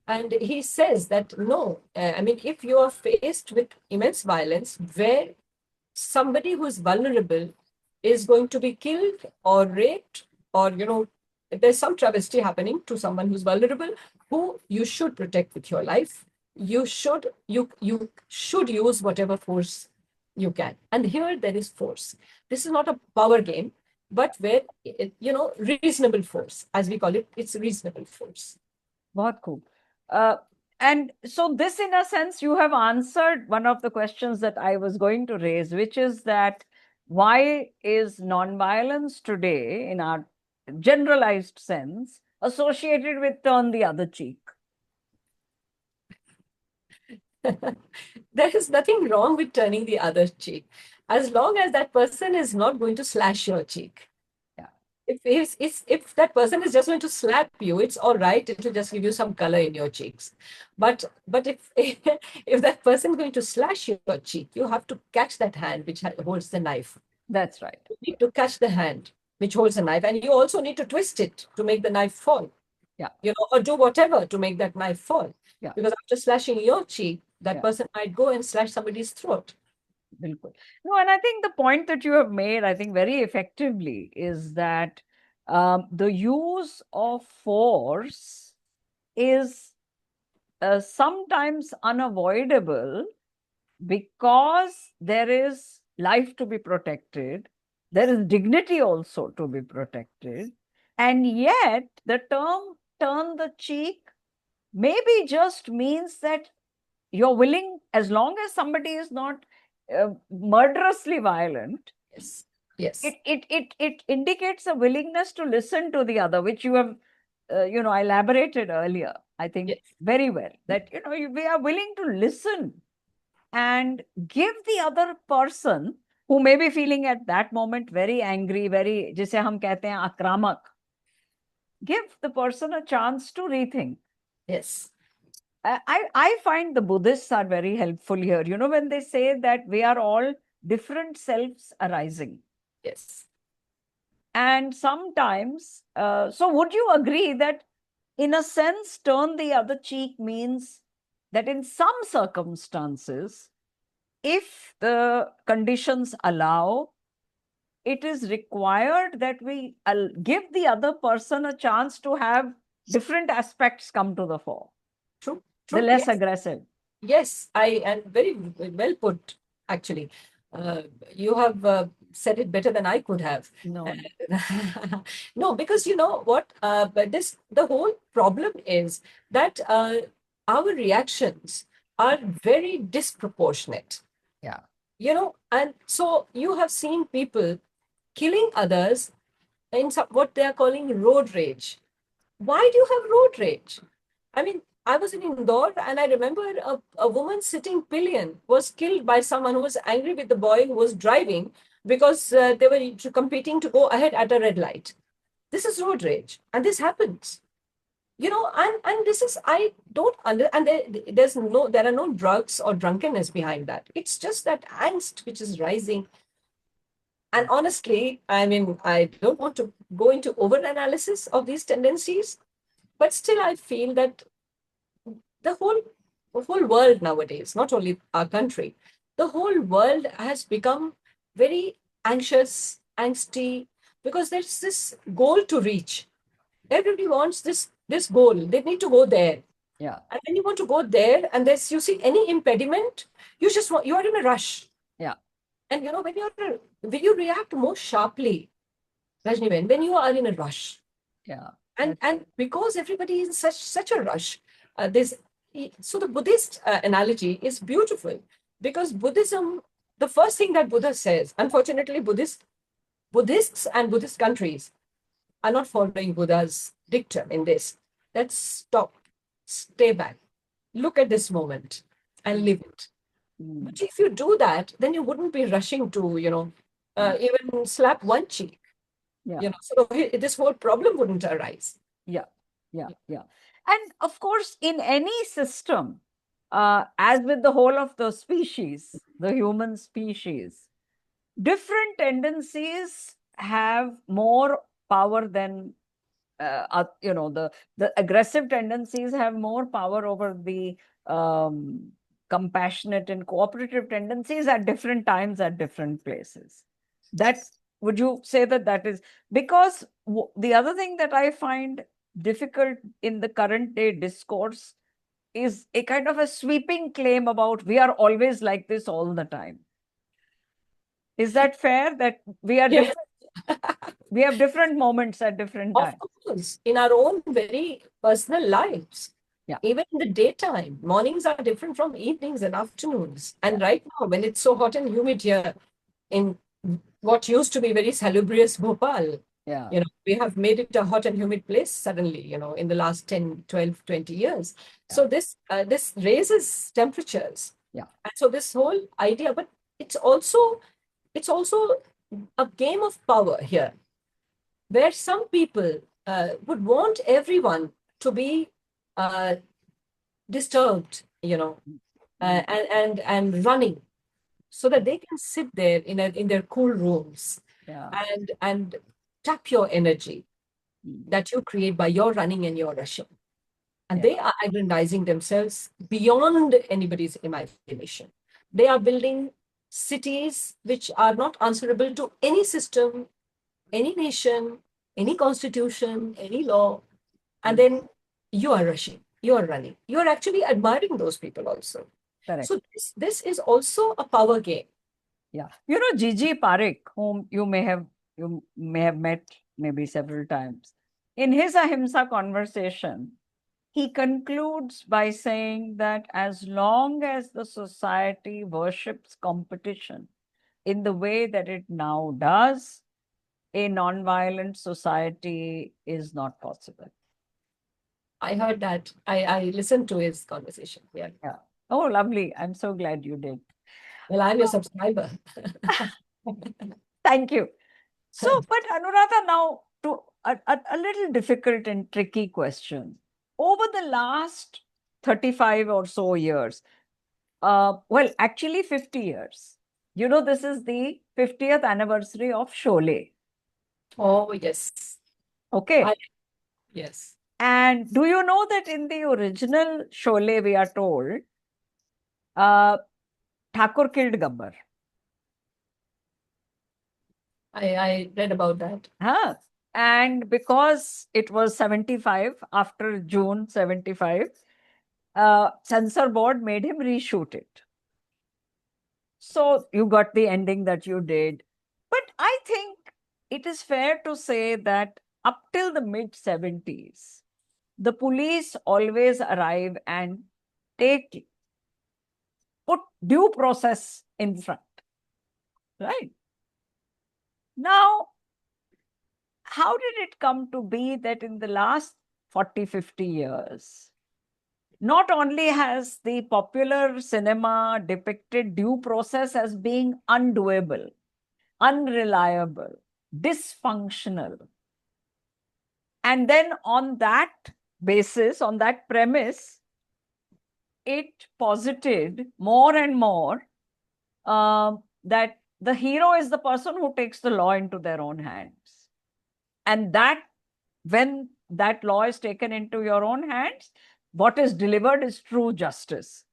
And he says that, no, if you are faced with immense violence where somebody who is vulnerable is going to be killed or raped, or, there's some travesty happening to someone who's vulnerable, who you should protect with your life. You should use whatever force you can. And here there is force. This is not a power game, but where, reasonable force, as we call it, it's reasonable force. Bahut cool. And so this, in a sense, you have answered one of the questions that I was going to raise, which is that why is nonviolence today, in our generalized sense, associated with turn the other cheek? There is nothing wrong with turning the other cheek, as long as that person is not going to slash your cheek. If that person is just going to slap you, it's all right. It will just give you some color in your cheeks. But if if that person is going to slash your cheek, you have to catch that hand which holds the knife. That's right. You need to catch the hand which holds the knife, and you also need to twist it to make the knife fall. Or do whatever to make that knife fall. Because after slashing your cheek, that person might go and slash somebody's throat. Bilkul. No, and I think the point that you have made, I think very effectively, is that the use of force is sometimes unavoidable because there is life to be protected. There is dignity also to be protected. And yet the term turn the cheek maybe just means that you're willing, as long as somebody is not murderously violent. Yes. It indicates a willingness to listen to the other, which you have, elaborated earlier, I think, very well. That, we are willing to listen and give the other person, who may be feeling at that moment very angry, very, जिसे हम कहते हैं आक्रामक, give the person a chance to rethink. Yes. I find the Buddhists are very helpful here. When they say that we are all different selves arising. Yes. And sometimes, so would you agree that, in a sense, turn the other cheek means that in some circumstances, if the conditions allow, it is required that we give the other person a chance to have different aspects come to the fore. True, The true. less Yes. aggressive. Yes, and very well put, actually. You have said it better than I could have. No. No, because you know what? But the whole problem is that our reactions are very disproportionate. Yeah. You know, and so you have seen people killing others in what they are calling road rage. Why do you have road rage? I mean, I was in Indore and I remember a woman sitting pillion was killed by someone who was angry with the boy who was driving because they were competing to go ahead at a red light. This is road rage, and this happens. You know, and this is I don't under and there are no drugs or drunkenness behind that. It's just that angst which is rising. And honestly, I mean, I don't want to go into over analysis of these tendencies, but still I feel that the whole world nowadays, not only our country, the whole world has become very anxious, angsty, because there's this goal to reach. Everybody wants this goal. They need to go there. Yeah. And when you want to go there, and there's you see any impediment, you are in a rush. Yeah. And you know when you react more sharply, Rajni, when you are in a rush, Yeah. and because everybody is in such a rush, there's so the Buddhist analogy is beautiful because Buddhism, the first thing that Buddha says, unfortunately, Buddhists and Buddhist countries are not following Buddha's dictum in this. Let's stop, stay back, look at this moment, and live it. But if you do that, then you wouldn't be rushing to, even slap one cheek. Yeah. You know, so this whole problem wouldn't arise. Yeah. Yeah. Yeah. And of course, in any system, as with the whole of the species, the human species, different tendencies have more power than the aggressive tendencies have more power over the compassionate and cooperative tendencies at different times at different places. That would you say that is because the other thing that I find difficult in the current day discourse is a kind of a sweeping claim about we are always like this all the time. Is that fair that we are Yeah. we have different moments at different Of times? course, in our own very personal lives, Yeah. even in the daytime, mornings are different from evenings and afternoons. And Yeah. right now, when it's so hot and humid here in what used to be very salubrious Bhopal, Yeah. we have made it a hot and humid place suddenly, in the last 10, 12, 20 years. So this raises temperatures. Yeah. And so this whole idea, but it's also a game of power here where some people would want everyone to be uh, disturbed, and running, so that they can sit there in their cool rooms Yeah. and tap your energy that you create by your running and your rushing. And they are aggrandizing themselves beyond anybody's imagination. They are building cities which are not answerable to any system, any nation, any constitution, any law, and then you are rushing, you are running, you are actually admiring those people also. Correct. So this is also a power game. Yeah, Gigi Parekh, whom you may have met maybe several times. In his Ahimsa conversation, he concludes by saying that as long as the society worships competition in the way that it now does, a non-violent society is not possible. I heard that. I listened to his conversation. Yeah. Yeah. Oh, lovely. I'm so glad you did. Well, I'm your subscriber. Thank you. So, but Anuradha, now to a little difficult and tricky question. Over the last 35 or so years, well, actually 50 years, this is the 50th anniversary of Sholay. Oh, yes. Okay. Yes. And do you know that in the original Sholay, we are told, Thakur killed Gabbar? I read about that. Huh? And because it was 75, after June 75, censor board made him reshoot it. So you got the ending that you did. But I think it is fair to say that up till the mid 70s, the police always arrive and put due process in front. Right? Now, how did it come to be that in the last 40, 50 years, not only has the popular cinema depicted due process as being undoable, unreliable, dysfunctional, and then on that basis, on that premise, it posited more and more that the hero is the person who takes the law into their own hands. And that when that law is taken into your own hands, what is delivered is true justice.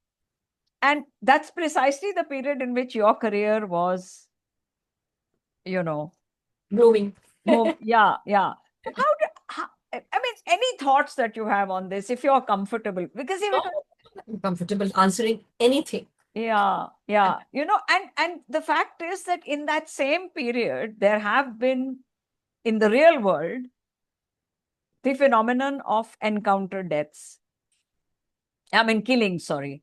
And that's precisely the period in which your career was, Blooming. yeah. I mean, any thoughts that you have on this, if you're comfortable, because if No, I'm comfortable answering anything. yeah, and the fact is that in that same period, there have been in the real world the phenomenon of encounter deaths. I mean, killings, sorry,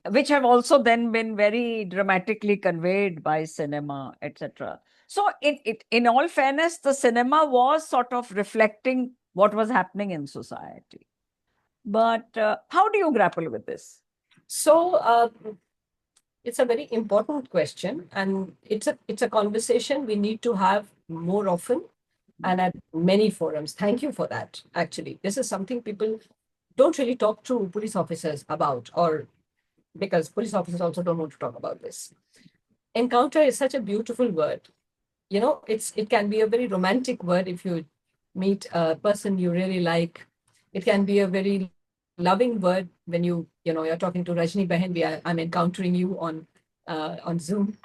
which have also then been very dramatically conveyed by cinema, etc. So, in all fairness, the cinema was sort of reflecting what was happening in society. But how do you grapple with this? So it's a very important question, and it's a conversation we need to have more often and at many forums. Thank you for that. Actually, this is something people don't really talk to police officers about, or because police officers also don't want to talk about this. Encounter is such a beautiful word. It can be a very romantic word if you meet a person you really like. It can be a very loving word when you're talking to Rajni Behan. I'm encountering you on Zoom,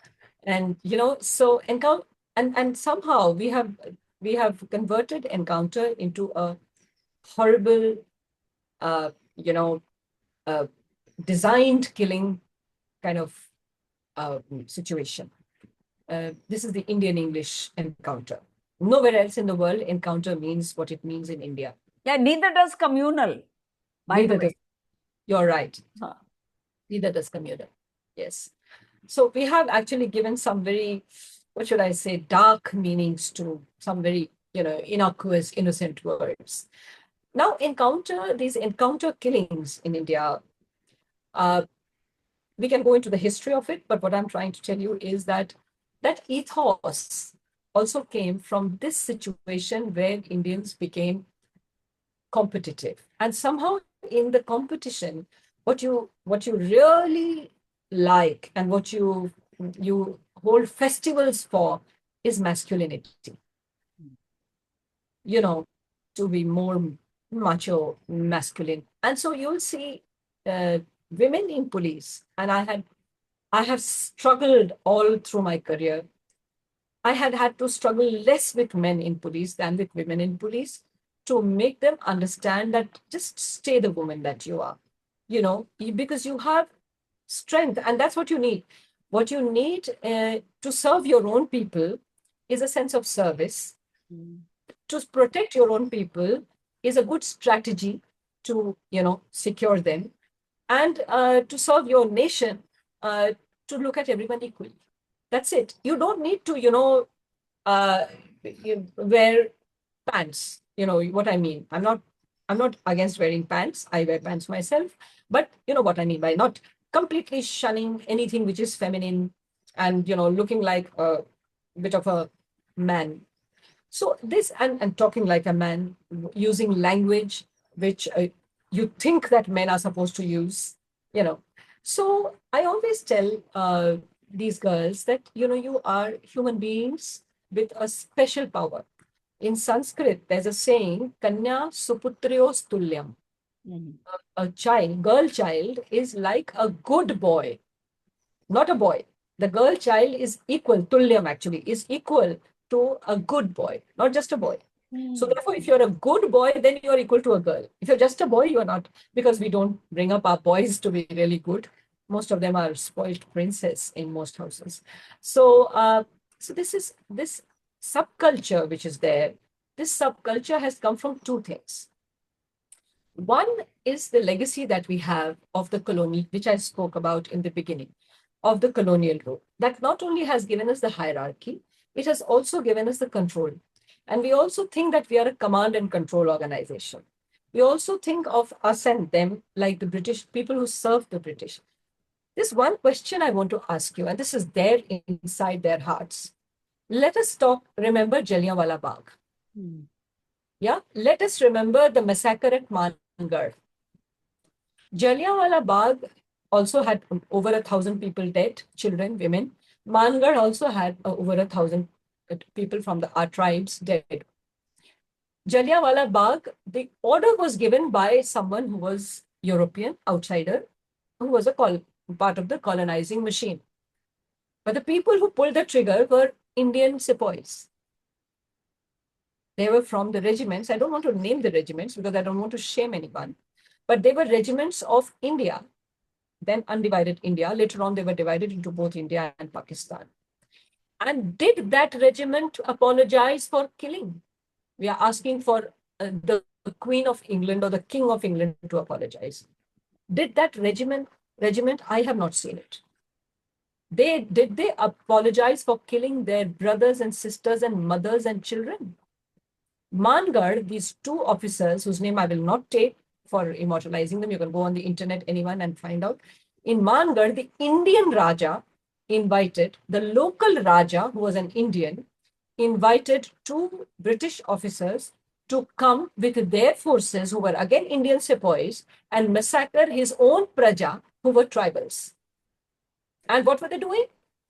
and so encounter, and somehow we have converted encounter into a horrible, uh, you know, uh, designed killing kind of situation. This is the Indian English encounter. Nowhere else in the world, encounter means what it means in India. Yeah, neither does communal, by Neither the does. way. You're right. Huh. Neither does communal. Yes. So we have actually given some very, what should I say, dark meanings to some very, innocuous, innocent words. Now, these encounter killings in India, uh, we can go into the history of it, but what I'm trying to tell you is that ethos also came from this situation where Indians became competitive. And somehow in the competition, what you really like and what you hold festivals for is masculinity. You know, to be more macho, masculine. And so you'll see uh, women in police, and I have struggled all through my career. I had to struggle less with men in police than with women in police to make them understand that just stay the woman that you are, because you have strength, and that's what you need. What you need to serve your own people is a sense of service. To protect your own people is a good strategy to, secure them, and to serve your nation, uh, to look at everyone equally. That's it. You don't need to, uh, wear pants. You know what I mean. I'm not against wearing pants. I wear pants myself, but you know what I mean by not completely shunning anything which is feminine and looking like a bit of a man. So this, and talking like a man, using language which you think that men are supposed to use, you know. So I always tell these girls that you are human beings with a special power. In Sanskrit, there's a saying, "Kanya suputrios tulyam." A child, girl child, is like a good boy, not a boy. The girl child is equal, tulyam actually, is equal to a good boy, not just a boy. So therefore, if you're a good boy, then you are equal to a girl. If you're just a boy, you are not, because we don't bring up our boys to be really good. Most of them are spoiled princess in most houses. So, so this subculture which is there. This subculture has come from two things. One is the legacy that we have of the colonial, which I spoke about in the beginning, of the colonial rule. That not only has given us the hierarchy, it has also given us the control. And we also think that we are a command and control organization. We also think of us and them like the British people who serve the British. This one question I want to ask you, and this is there inside their hearts. Let us remember Jallianwala Bagh. Yeah, let us remember the massacre at Mangarh. Jallianwala Bagh also had over 1,000 people dead, children, women. Mangarh also had over 1,000 people from our tribes dead. Jallianwala Bagh, the order was given by someone who was European, outsider, who was part of the colonizing machine. But the people who pulled the trigger were Indian sepoys. They were from the regiments. I don't want to name the regiments because I don't want to shame anyone. But they were regiments of India, then undivided India. Later on, they were divided into both India and Pakistan. And did that regiment apologize for killing? We are asking for the Queen of England or the King of England to apologize. Did that regiment, I have not seen it. Did they apologize for killing their brothers and sisters and mothers and children? Mangarh, these two officers, whose name I will not take for immortalizing them, you can go on the internet, anyone, and find out. In Mangarh, the Indian Raja invited, the local Raja, who was an Indian, invited two British officers to come with their forces, who were again Indian sepoys, and massacre his own praja, who were tribals. And what were they doing?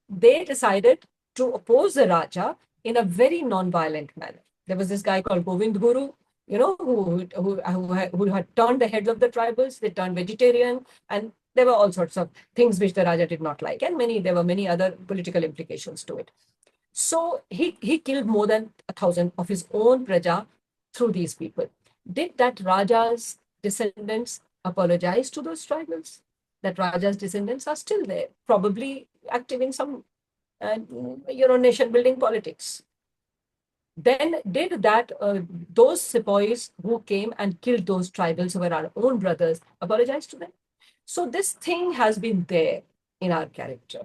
They decided to oppose the Raja in a very non-violent manner. There was this guy called Govind Guru, who had turned the heads of the tribals. They turned vegetarian, and there were all sorts of things which the Raja did not like, and there were many other political implications to it. So he killed more than 1,000 of his own praja through these people. Did that Raja's descendants apologize to those tribals? That Raja's descendants are still there, probably active in some, nation building politics. Then did that those sepoys who came and killed those tribals who were our own brothers apologize to them? So this thing has been there in our character,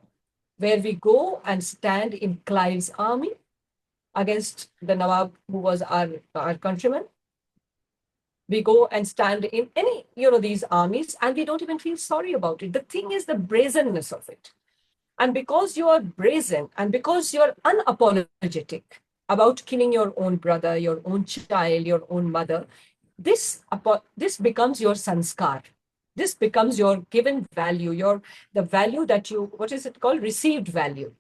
where we go and stand in Clive's army against the Nawab, who was our countryman. We go and stand in any, these armies, and we don't even feel sorry about it. The thing is the brazenness of it. And because you are brazen and because you're unapologetic about killing your own brother, your own child, your own mother, this becomes your sanskar. This becomes your given value, the value that what is it called? Received value.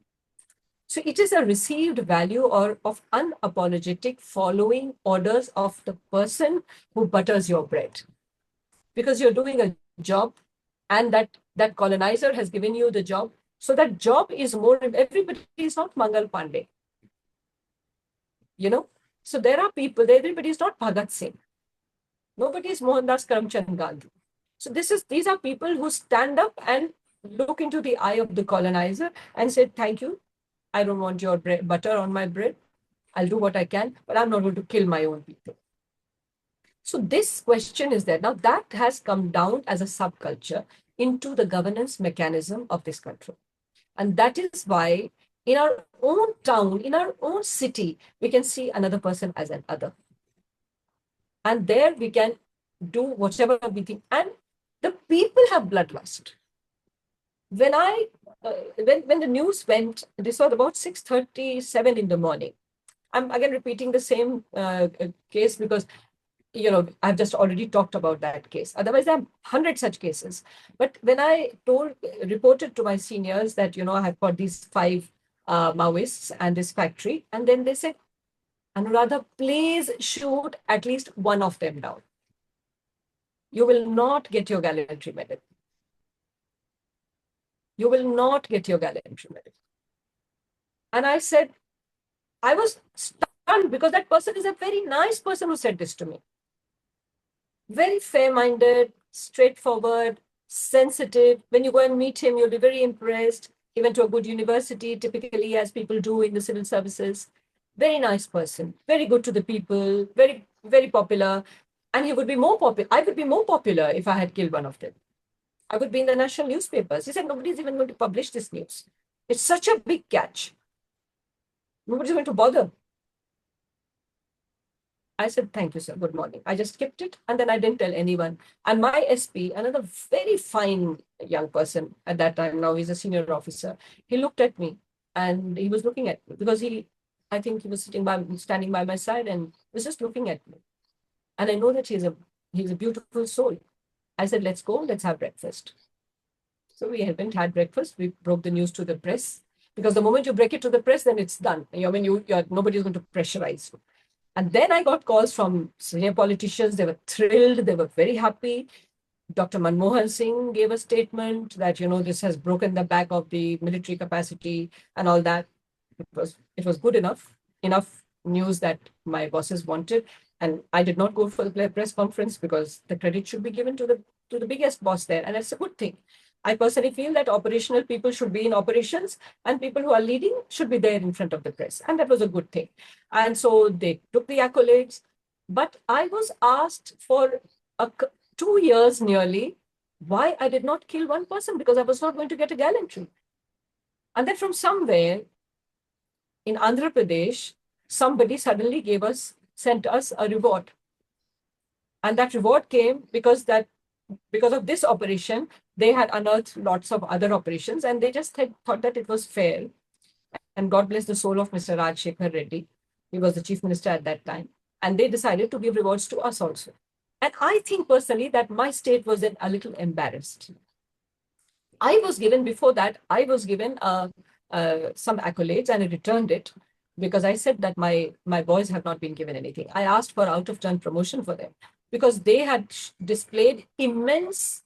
So it is a received value of unapologetic following orders of the person who butters your bread. Because you're doing a job, and that colonizer has given you the job. So that job is more, everybody is not Mangal Pandey. So there are people, everybody is not Bhagat Singh. Nobody is Mohandas Karamchand Gandhi. So these are people who stand up and look into the eye of the colonizer and say, thank you. I don't want your butter on my bread. I'll do what I can, but I'm not going to kill my own people. So this question is there. Now that has come down as a subculture into the governance mechanism of this country. And that is why in our own town, in our own city, we can see another person as an other. And there we can do whatever we think. And the people have bloodlust. When when the news went, this was about 6:37 in the morning. I'm again repeating the same case because I've just already talked about that case. Otherwise, there are 100 such cases. But when I reported to my seniors that, I have got these 5 Maoists and this factory, and then they said, Anuradha, please shoot at least one of them down. You will not get your gallantry medal. You will not get your gallantry medal. And I said, I was stunned because that person is a very nice person who said this to me. Very fair-minded, straightforward, sensitive. When you go and meet him, you'll be very impressed. He went to a good university, typically, as people do in the civil services. Very nice person, very good to the people, very, very popular. And he would be more popular. I would be more popular if I had killed one of them. I would be in the national newspapers. He said, nobody's even going to publish this news. It's such a big catch. Nobody's going to bother. I said, thank you, sir. Good morning. I just kept it. And then I didn't tell anyone. And my SP, another very fine young person at that time, now he's a senior officer, he looked at me and he was looking at me because I think he was standing by my side and was just looking at me. And I know that he's a beautiful soul. I said, let's go, let's have breakfast. So we haven't had breakfast. We broke the news to the press because the moment you break it to the press, then it's done. Nobody's going to pressurize you. And then I got calls from senior politicians. They were thrilled. They were very happy. Dr. Manmohan Singh gave a statement that, this has broken the back of the military capacity and all that. It was good enough news that my bosses wanted. And I did not go for the press conference because the credit should be given to the biggest boss there. And it's a good thing. I personally feel that operational people should be in operations and people who are leading should be there in front of the press. And that was a good thing. And so they took the accolades. But I was asked for 2 years nearly why I did not kill one person because I was not going to get a gallantry. And then from somewhere in Andhra Pradesh, somebody suddenly sent us a reward. And that reward came because of this operation, they had unearthed lots of other operations and they just thought that it was fair. And God bless the soul of Mr. Rajshekhar Reddy. He was the chief minister at that time. And they decided to give rewards to us also. And I think personally that my state was then a little embarrassed. Before that, I was given some accolades and I returned it because I said that my boys have not been given anything. I asked for out-of-turn promotion for them because they had displayed immense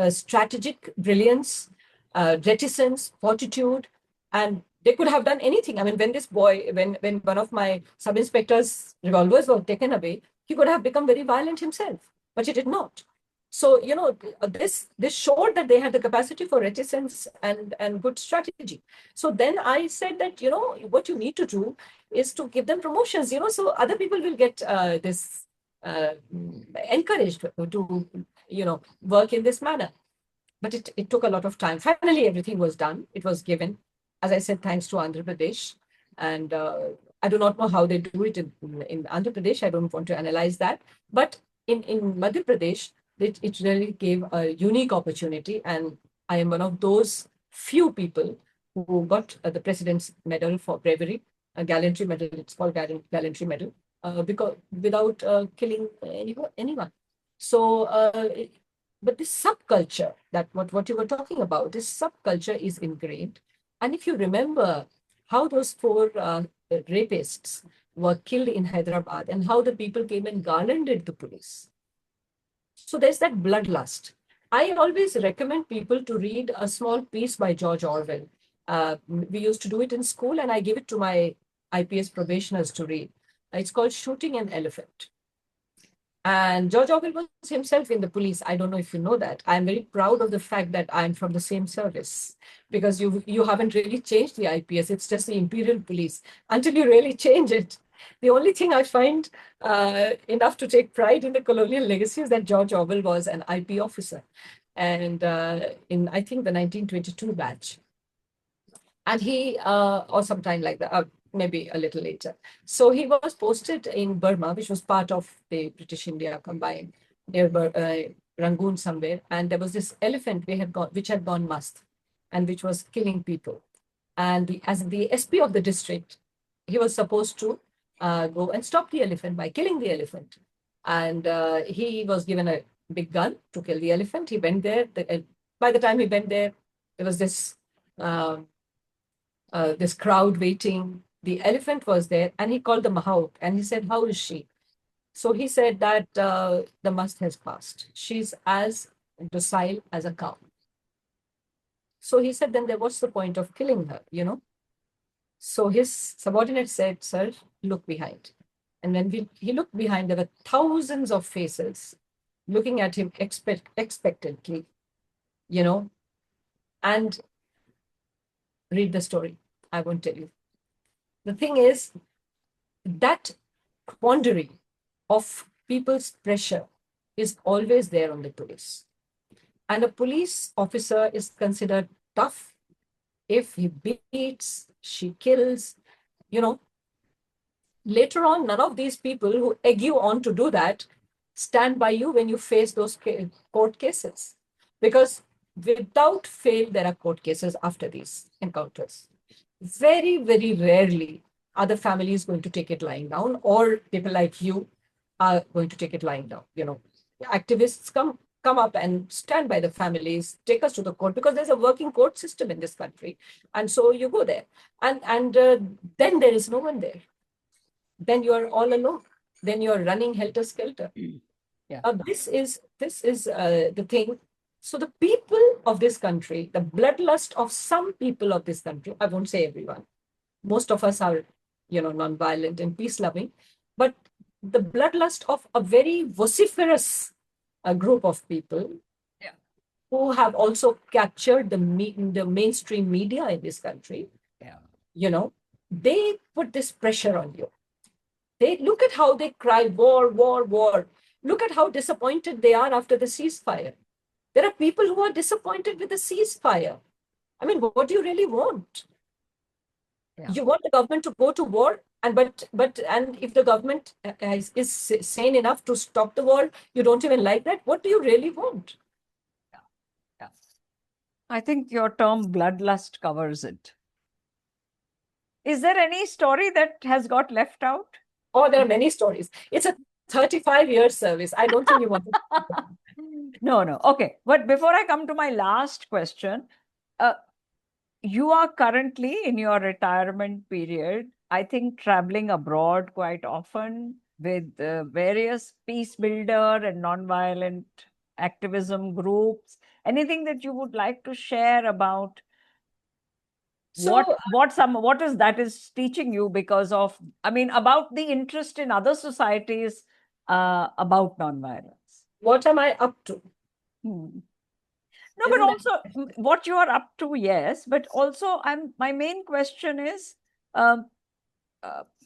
strategic brilliance, reticence, fortitude, and they could have done anything. I mean, when one of my sub-inspector's revolvers were taken away, he could have become very violent himself, but he did not. So, this showed that they had the capacity for reticence and good strategy. So then I said that, what you need to do is to give them promotions, so other people will get encouraged to, work in this manner. But it took a lot of time. Finally, everything was done. It was given, as I said, thanks to Andhra Pradesh. And I do not know how they do it in Andhra Pradesh. I don't want to analyze that. But in Madhya Pradesh, it really gave a unique opportunity. And I am one of those few people who got the President's Medal for Bravery, a gallantry medal. It's called gallantry medal, because without killing anyone. So, but this subculture, that what you were talking about, this subculture is ingrained. And if you remember how those 4 rapists were killed in Hyderabad and how the people came and garlanded the police. So there's that bloodlust. I always recommend people to read a small piece by George Orwell. We used to do it in school and I give it to my IPS probationers to read. It's called Shooting an Elephant. And George Orwell was himself in the police. I don't know if you know that. I'm very proud of the fact that I'm from the same service because you haven't really changed the IPS. It's just the Imperial Police until you really change it. The only thing I find enough to take pride in the colonial legacy is that George Orwell was an IP officer. And in, I think, the 1922 batch. And he, or sometime like that, maybe a little later. So he was posted in Burma, which was part of the British India combined, near Rangoon somewhere. And there was this elephant which had gone must and which was killing people. And as the SP of the district, he was supposed to go and stop the elephant by killing the elephant. And he was given a big gun to kill the elephant. He went there. By the time he went there, there was this crowd waiting. The elephant was there and he called the Mahout and he said, how is she? So he said that the must has passed. She's as docile as a cow. So he said, then what's the point of killing her, So his subordinate said, sir, look behind. And when he looked behind, there were thousands of faces looking at him expectantly, and read the story. I won't tell you. The thing is, that quandary of people's pressure is always there on the police. And a police officer is considered tough if he beats, she kills, you know. Later on, none of these people who egg you on to do that stand by you when you face those court cases. Because without fail, there are court cases after these encounters. Very, very rarely are the families going to take it lying down, or people like you are going to take it lying down. Activists come up and stand by the families, take us to the court, because there's a working court system in this country. And so you go there. And then there is no one there. Then you're all alone. Then you're running helter-skelter. Yeah. This is the thing. So the people of this country, the bloodlust of some people of this country, I won't say everyone, most of us are, non-violent and peace-loving, but the bloodlust of a very vociferous group of people who have also captured the mainstream media in this country, they put this pressure on you. They look at how they cry, war, war, war. Look at how disappointed they are after the ceasefire. There are people who are disappointed with the ceasefire. I mean, what do you really want? Yeah. You want the government to go to war, and if the government is sane enough to stop the war, you don't even like that. What do you really want? Yeah. I think your term bloodlust covers it. Is there any story that has got left out? Oh, there are many stories. It's a 35-year service. I don't think you want to. No. Okay. But before I come to my last question, you are currently in your retirement period, I think traveling abroad quite often with various peace builder and nonviolent activism groups. Anything that you would like to share about what is that is teaching you because of, about the interest in other societies about nonviolence? What am I up to? No, but also what you are up to, yes. But also, my main question is, um,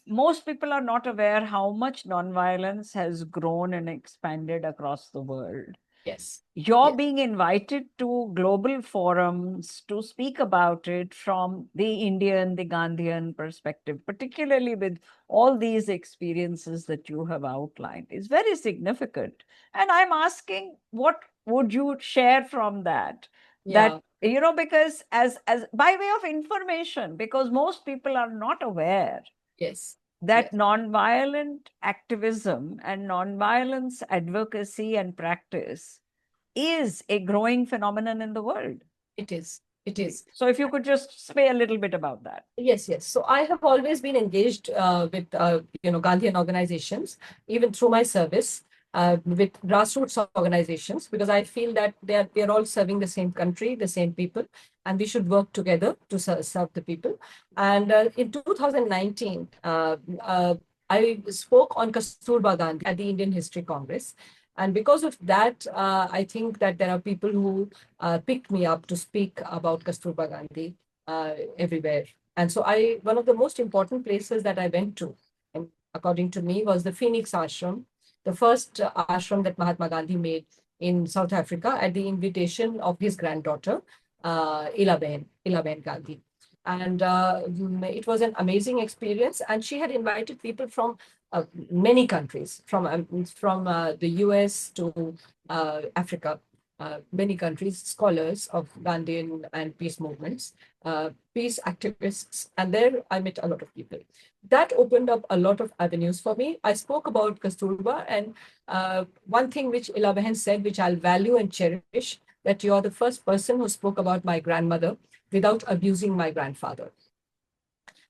most people are not aware how much nonviolence has grown and expanded across the world. Yes. You're being invited to global forums to speak about it from the Indian, the Gandhian perspective, particularly with all these experiences that you have outlined, is very significant. And I'm asking, what would you share from that? Yeah. That, because as by way of information, because most people are not aware. Yes. That nonviolent activism and nonviolence advocacy and practice is a growing phenomenon in the world. It is. It is. So if you could just say a little bit about that. Yes. So I have always been engaged with, Gandhian organizations, even through my service, with grassroots organizations, because I feel that we are all serving the same country, the same people, and we should work together to serve the people. And in 2019, I spoke on Kasturba Gandhi at the Indian History Congress. And because of that, I think that there are people who picked me up to speak about Kasturba Gandhi everywhere. And so one of the most important places that I went to, and according to me, was the Phoenix Ashram, the first ashram that Mahatma Gandhi made in South Africa at the invitation of his granddaughter, Ilaben Gandhi. And it was an amazing experience. And she had invited people from many countries, from the US to Africa, many countries, scholars of Gandhian and peace movements, peace activists, and there I met a lot of people. That opened up a lot of avenues for me. I spoke about Kasturba, and one thing which Ilaben said, which I'll value and cherish, that you're the first person who spoke about my grandmother without abusing my grandfather.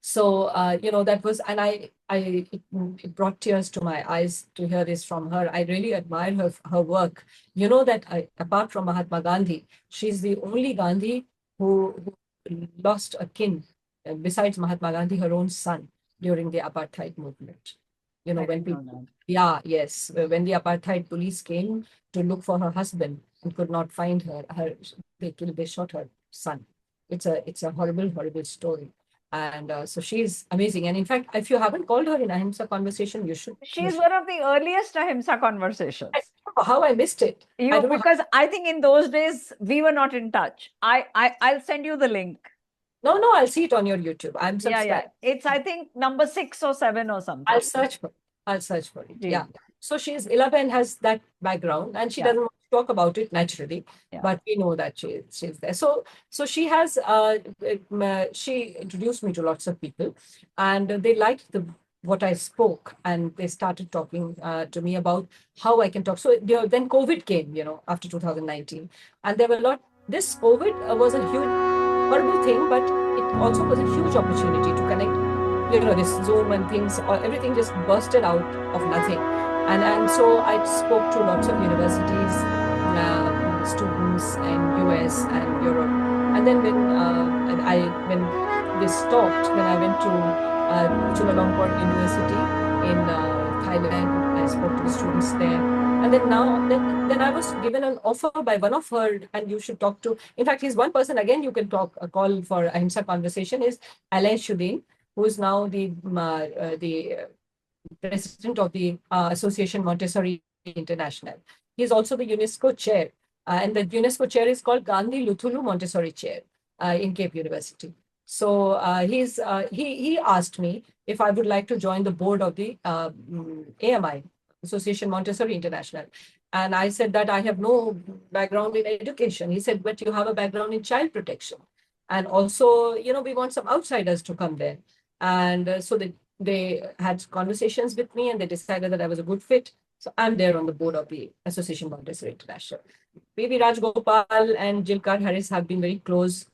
So, that was, and it brought tears to my eyes to hear this from her. I really admire her work. That apart from Mahatma Gandhi, she's the only Gandhi who lost a kin, besides Mahatma Gandhi, her own son during the apartheid movement. You know, when people, yeah, yes, when the apartheid police came to look for her husband and could not find they shot her son. It's a horrible, horrible story. And so she's amazing. And in fact, if you haven't called her in Ahimsa conversation, you should. She's one of the earliest Ahimsa conversations. I don't know how I missed it. Because I think in those days we were not in touch. I'll send you the link. No, I'll see it on your YouTube. I'm subscribed. Yeah. It's, I think, number 6 or 7 or something. I'll search for it. Yeah. So she's Ilaben has that background, and she doesn't want to talk about it naturally, but we know that she's there. So she has she introduced me to lots of people, and they liked what I spoke, and they started talking to me about how I can talk. So then COVID came, after 2019, and there were a lot. This COVID was a huge horrible thing, but it also was a huge opportunity to connect. This Zoom and things, everything just bursted out of nothing. And so I spoke to lots of universities, students in US and Europe. And then when this stopped, when I went to Chulalongkorn University in Thailand, I spoke to the students there. And then I was given an offer by one of her, and you should talk to. In fact, he's one person again you can call for Ahimsa conversation is Alain Shudin, who is now the president of the Association Montessori International. He's also the UNESCO chair, and the UNESCO chair is called Gandhi Luthulu Montessori Chair in Cape University. So he asked me if I would like to join the board of the AMI, Association Montessori International. And I said that I have no background in education. He said, but you have a background in child protection. And also, we want some outsiders to come there. And so they had conversations with me, and they decided that I was a good fit. So I'm there on the board of the Association Montessori International. Baby Rajgopal and Jilkar Harris have been very close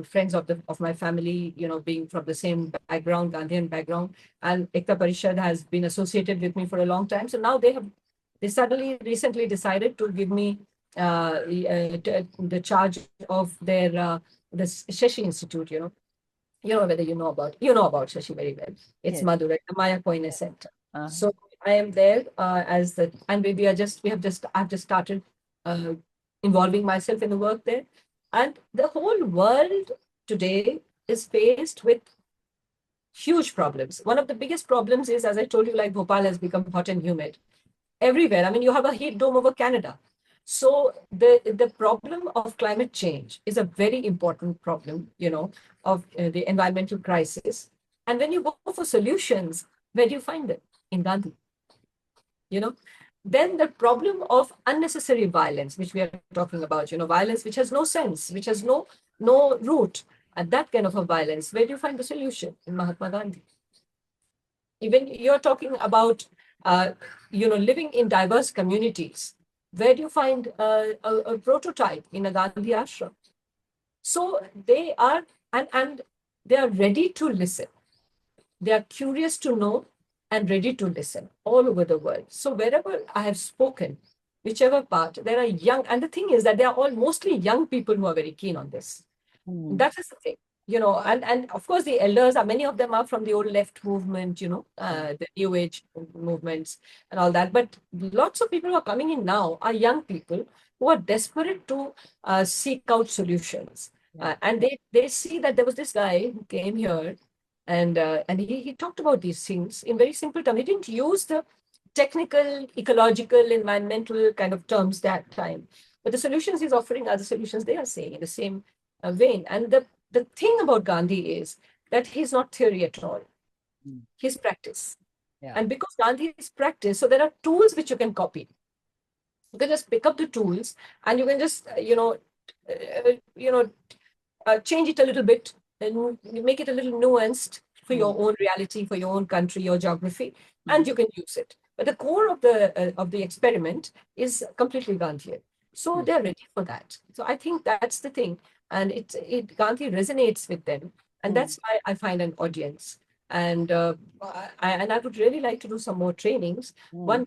friends of my family, being from the same background, Gandhian background. And Ekta Parishad has been associated with me for a long time. So now they suddenly recently decided to give me the charge of their the Shashi Institute, whether you know about Shashi very well. It's Madurai, the Maya Koine Center. So I am there and I've just started involving myself in the work there. And the whole world today is faced with huge problems. One of the biggest problems is, as I told you, like Bhopal has become hot and humid everywhere. I mean, you have a heat dome over Canada. So the problem of climate change is a very important problem, of the environmental crisis. And when you go for solutions, where do you find them? In Gandhi. Then the problem of unnecessary violence, which we are talking about, violence which has no sense, which has no root, and that kind of a violence, where do you find the solution? In Mahatma Gandhi. Even you're talking about, living in diverse communities. Where do you find a prototype? In a Gandhi ashram? So they are, and they are ready to listen. They are curious to know and ready to listen all over the world. So wherever I have spoken, whichever part, there are young, and the thing is that they are all mostly young people who are very keen on this. That is the thing, and of course the elders many of them are from the old left movement, the new age movements and all that. But lots of people who are coming in now are young people who are desperate to seek out solutions. And they see that there was this guy who came here, and he talked about these things in very simple terms. He didn't use the technical, ecological, environmental kind of terms that time. But the solutions he's offering are the solutions they are saying in the same vein. And the thing about Gandhi is that he's not theory at all. He's practice. And because Gandhi is practice, so there are tools which you can copy. You can just pick up the tools and you can just, change it a little bit and make it a little nuanced for your own reality, for your own country, your geography, and you can use it. But the core of the experiment is completely Gandhian. So they're ready for that. So I think that's the thing. And Gandhi resonates with them. And that's why I find an audience. And I would really like to do some more trainings. One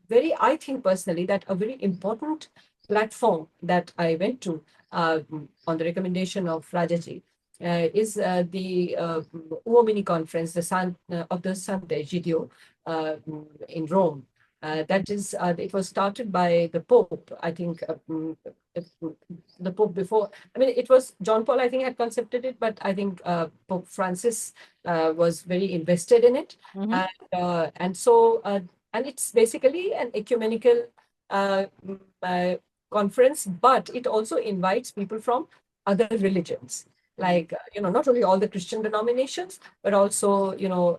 very, I think personally that a very important platform that I went to on the recommendation of Rajaji, is the Uomini conference, the of the Sante Gidio in Rome. That is, it was started by the Pope, I think, the Pope before. I mean, it was John Paul, I think, had concepted it, but I think Pope Francis was very invested in it. And so, and it's basically an ecumenical conference, but it also invites people from other religions, like, not only all the Christian denominations, but also,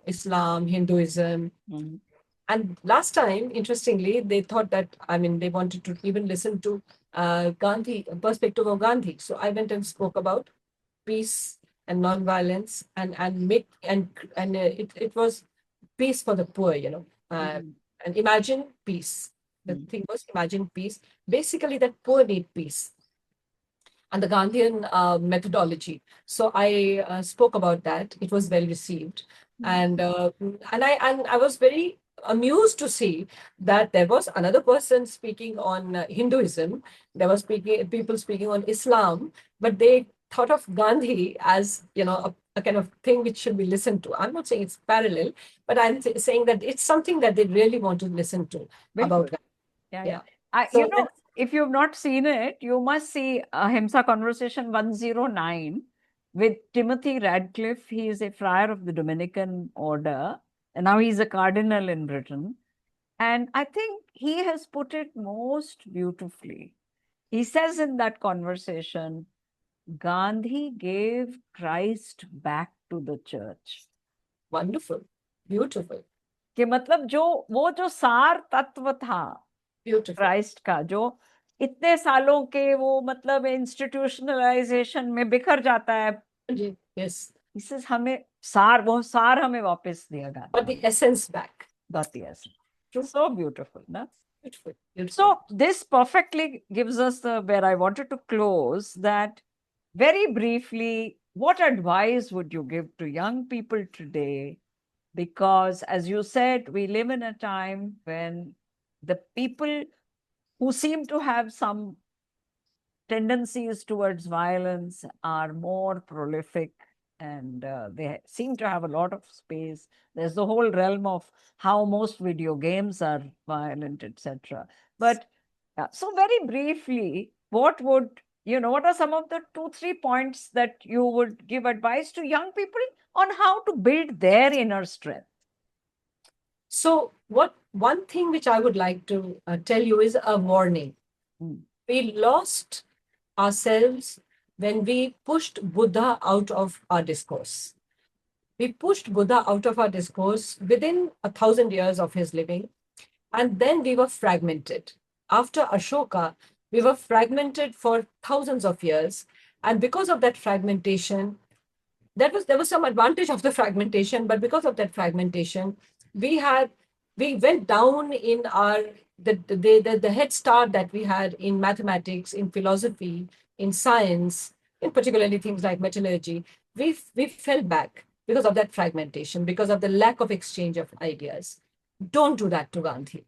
Islam, Hinduism. And last time, interestingly, they thought that, they wanted to even listen to Gandhi, perspective of Gandhi. So I went and spoke about peace and non-violence, and it was peace for the poor, and imagine peace. The thing was, imagine peace. Basically, that poor need peace, and the Gandhian methodology. So I spoke about that. It was well received, and I was very amused to see that there was another person speaking on Hinduism. There was people speaking on Islam, but they thought of Gandhi as a kind of thing which should be listened to. I'm not saying it's parallel, but I'm saying that it's something that they really want to listen to about Gandhi. Yeah. So, if you've not seen it, you must see Ahimsa Conversation 109 with Timothy Radcliffe. He is a friar of the Dominican order, and now he's a cardinal in Britain. And I think he has put it most beautifully. He says in that conversation, Gandhi gave Christ back to the church. Wonderful, beautiful. कि मतलब वो जो सार तत्व था Christ का, जो इतने सालों के वो मतलब इंस्टीट्यूशनलाइजेशन में बिखर जाता है, इससे हमें वो सार हमें वापस दिया गया. But the essence back. Got the essence. So beautiful, na? Beautiful. So this perfectly gives us where I wanted to close, that very briefly, what advice would you give to young people today? Because, as you said, we live in a time when the people who seem to have some tendencies towards violence are more prolific, and they seem to have a lot of space. There's the whole realm of how most video games are violent, etc. But so very briefly, what are some of the 2-3 points that you would give advice to young people on how to build their inner strength? So one thing which I would like to tell you is a warning. We lost ourselves when we pushed Buddha out of our discourse. We pushed Buddha out of our discourse within 1,000 years of his living, and then we were fragmented. After Ashoka, we were fragmented for thousands of years, and because of that fragmentation, there was some advantage of the fragmentation, but because of that fragmentation, we went down in our the head start that we had in mathematics, in philosophy, in science, in particularly things like metallurgy. We fell back because of that fragmentation, because of the lack of exchange of ideas. Don't do that to Gandhi.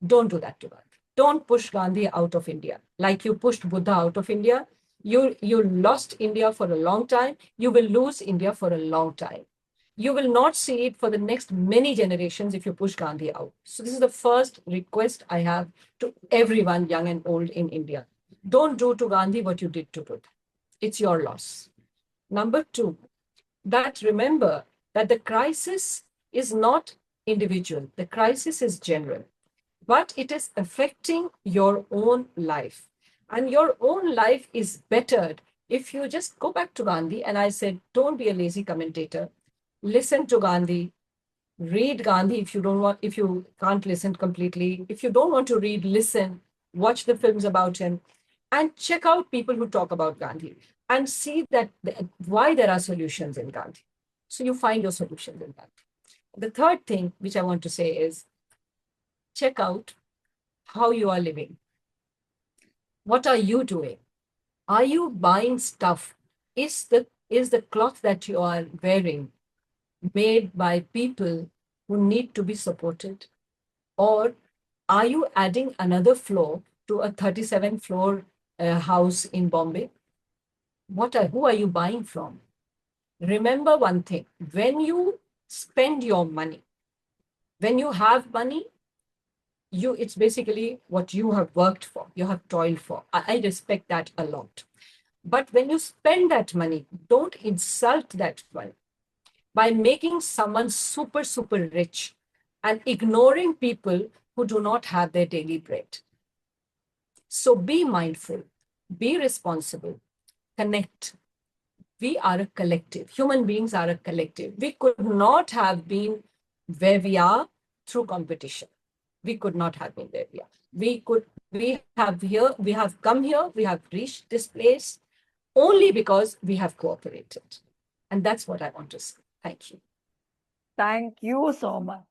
Don't do that to Gandhi. Don't push Gandhi out of India like you pushed Buddha out of India. You lost India for a long time. You will lose India for a long time. You will not see it for the next many generations if you push Gandhi out. So this is the first request I have to everyone, young and old in India. Don't do to Gandhi what you did to Buddha. It's your loss. Number two, that remember that the crisis is not individual. The crisis is general, but it is affecting your own life. And your own life is bettered if you just go back to Gandhi. And I said, don't be a lazy commentator. Listen to Gandhi. Read Gandhi if you can't listen completely. If you don't want to read, listen. Watch the films about him, and check out people who talk about Gandhi and see that why there are solutions in Gandhi. So you find your solutions in Gandhi. The third thing which I want to say is check out how you are living. What are you doing? Are you buying stuff? Is the cloth that you are wearing made by people who need to be supported? Or are you adding another floor to a 37 floor a house in Bombay, who are you buying from? Remember one thing, when you spend your money, when you have money, it's basically what you have worked for, you have toiled for. I respect that a lot. But when you spend that money, don't insult that money by making someone super, super rich and ignoring people who do not have their daily bread. So be mindful, be responsible, connect. We are a collective. Human beings are a collective. We could not have been where we are through competition. We could not have been where we are. We have come here, we have reached this place only because we have cooperated. And that's what I want to say. Thank you. Thank you so much.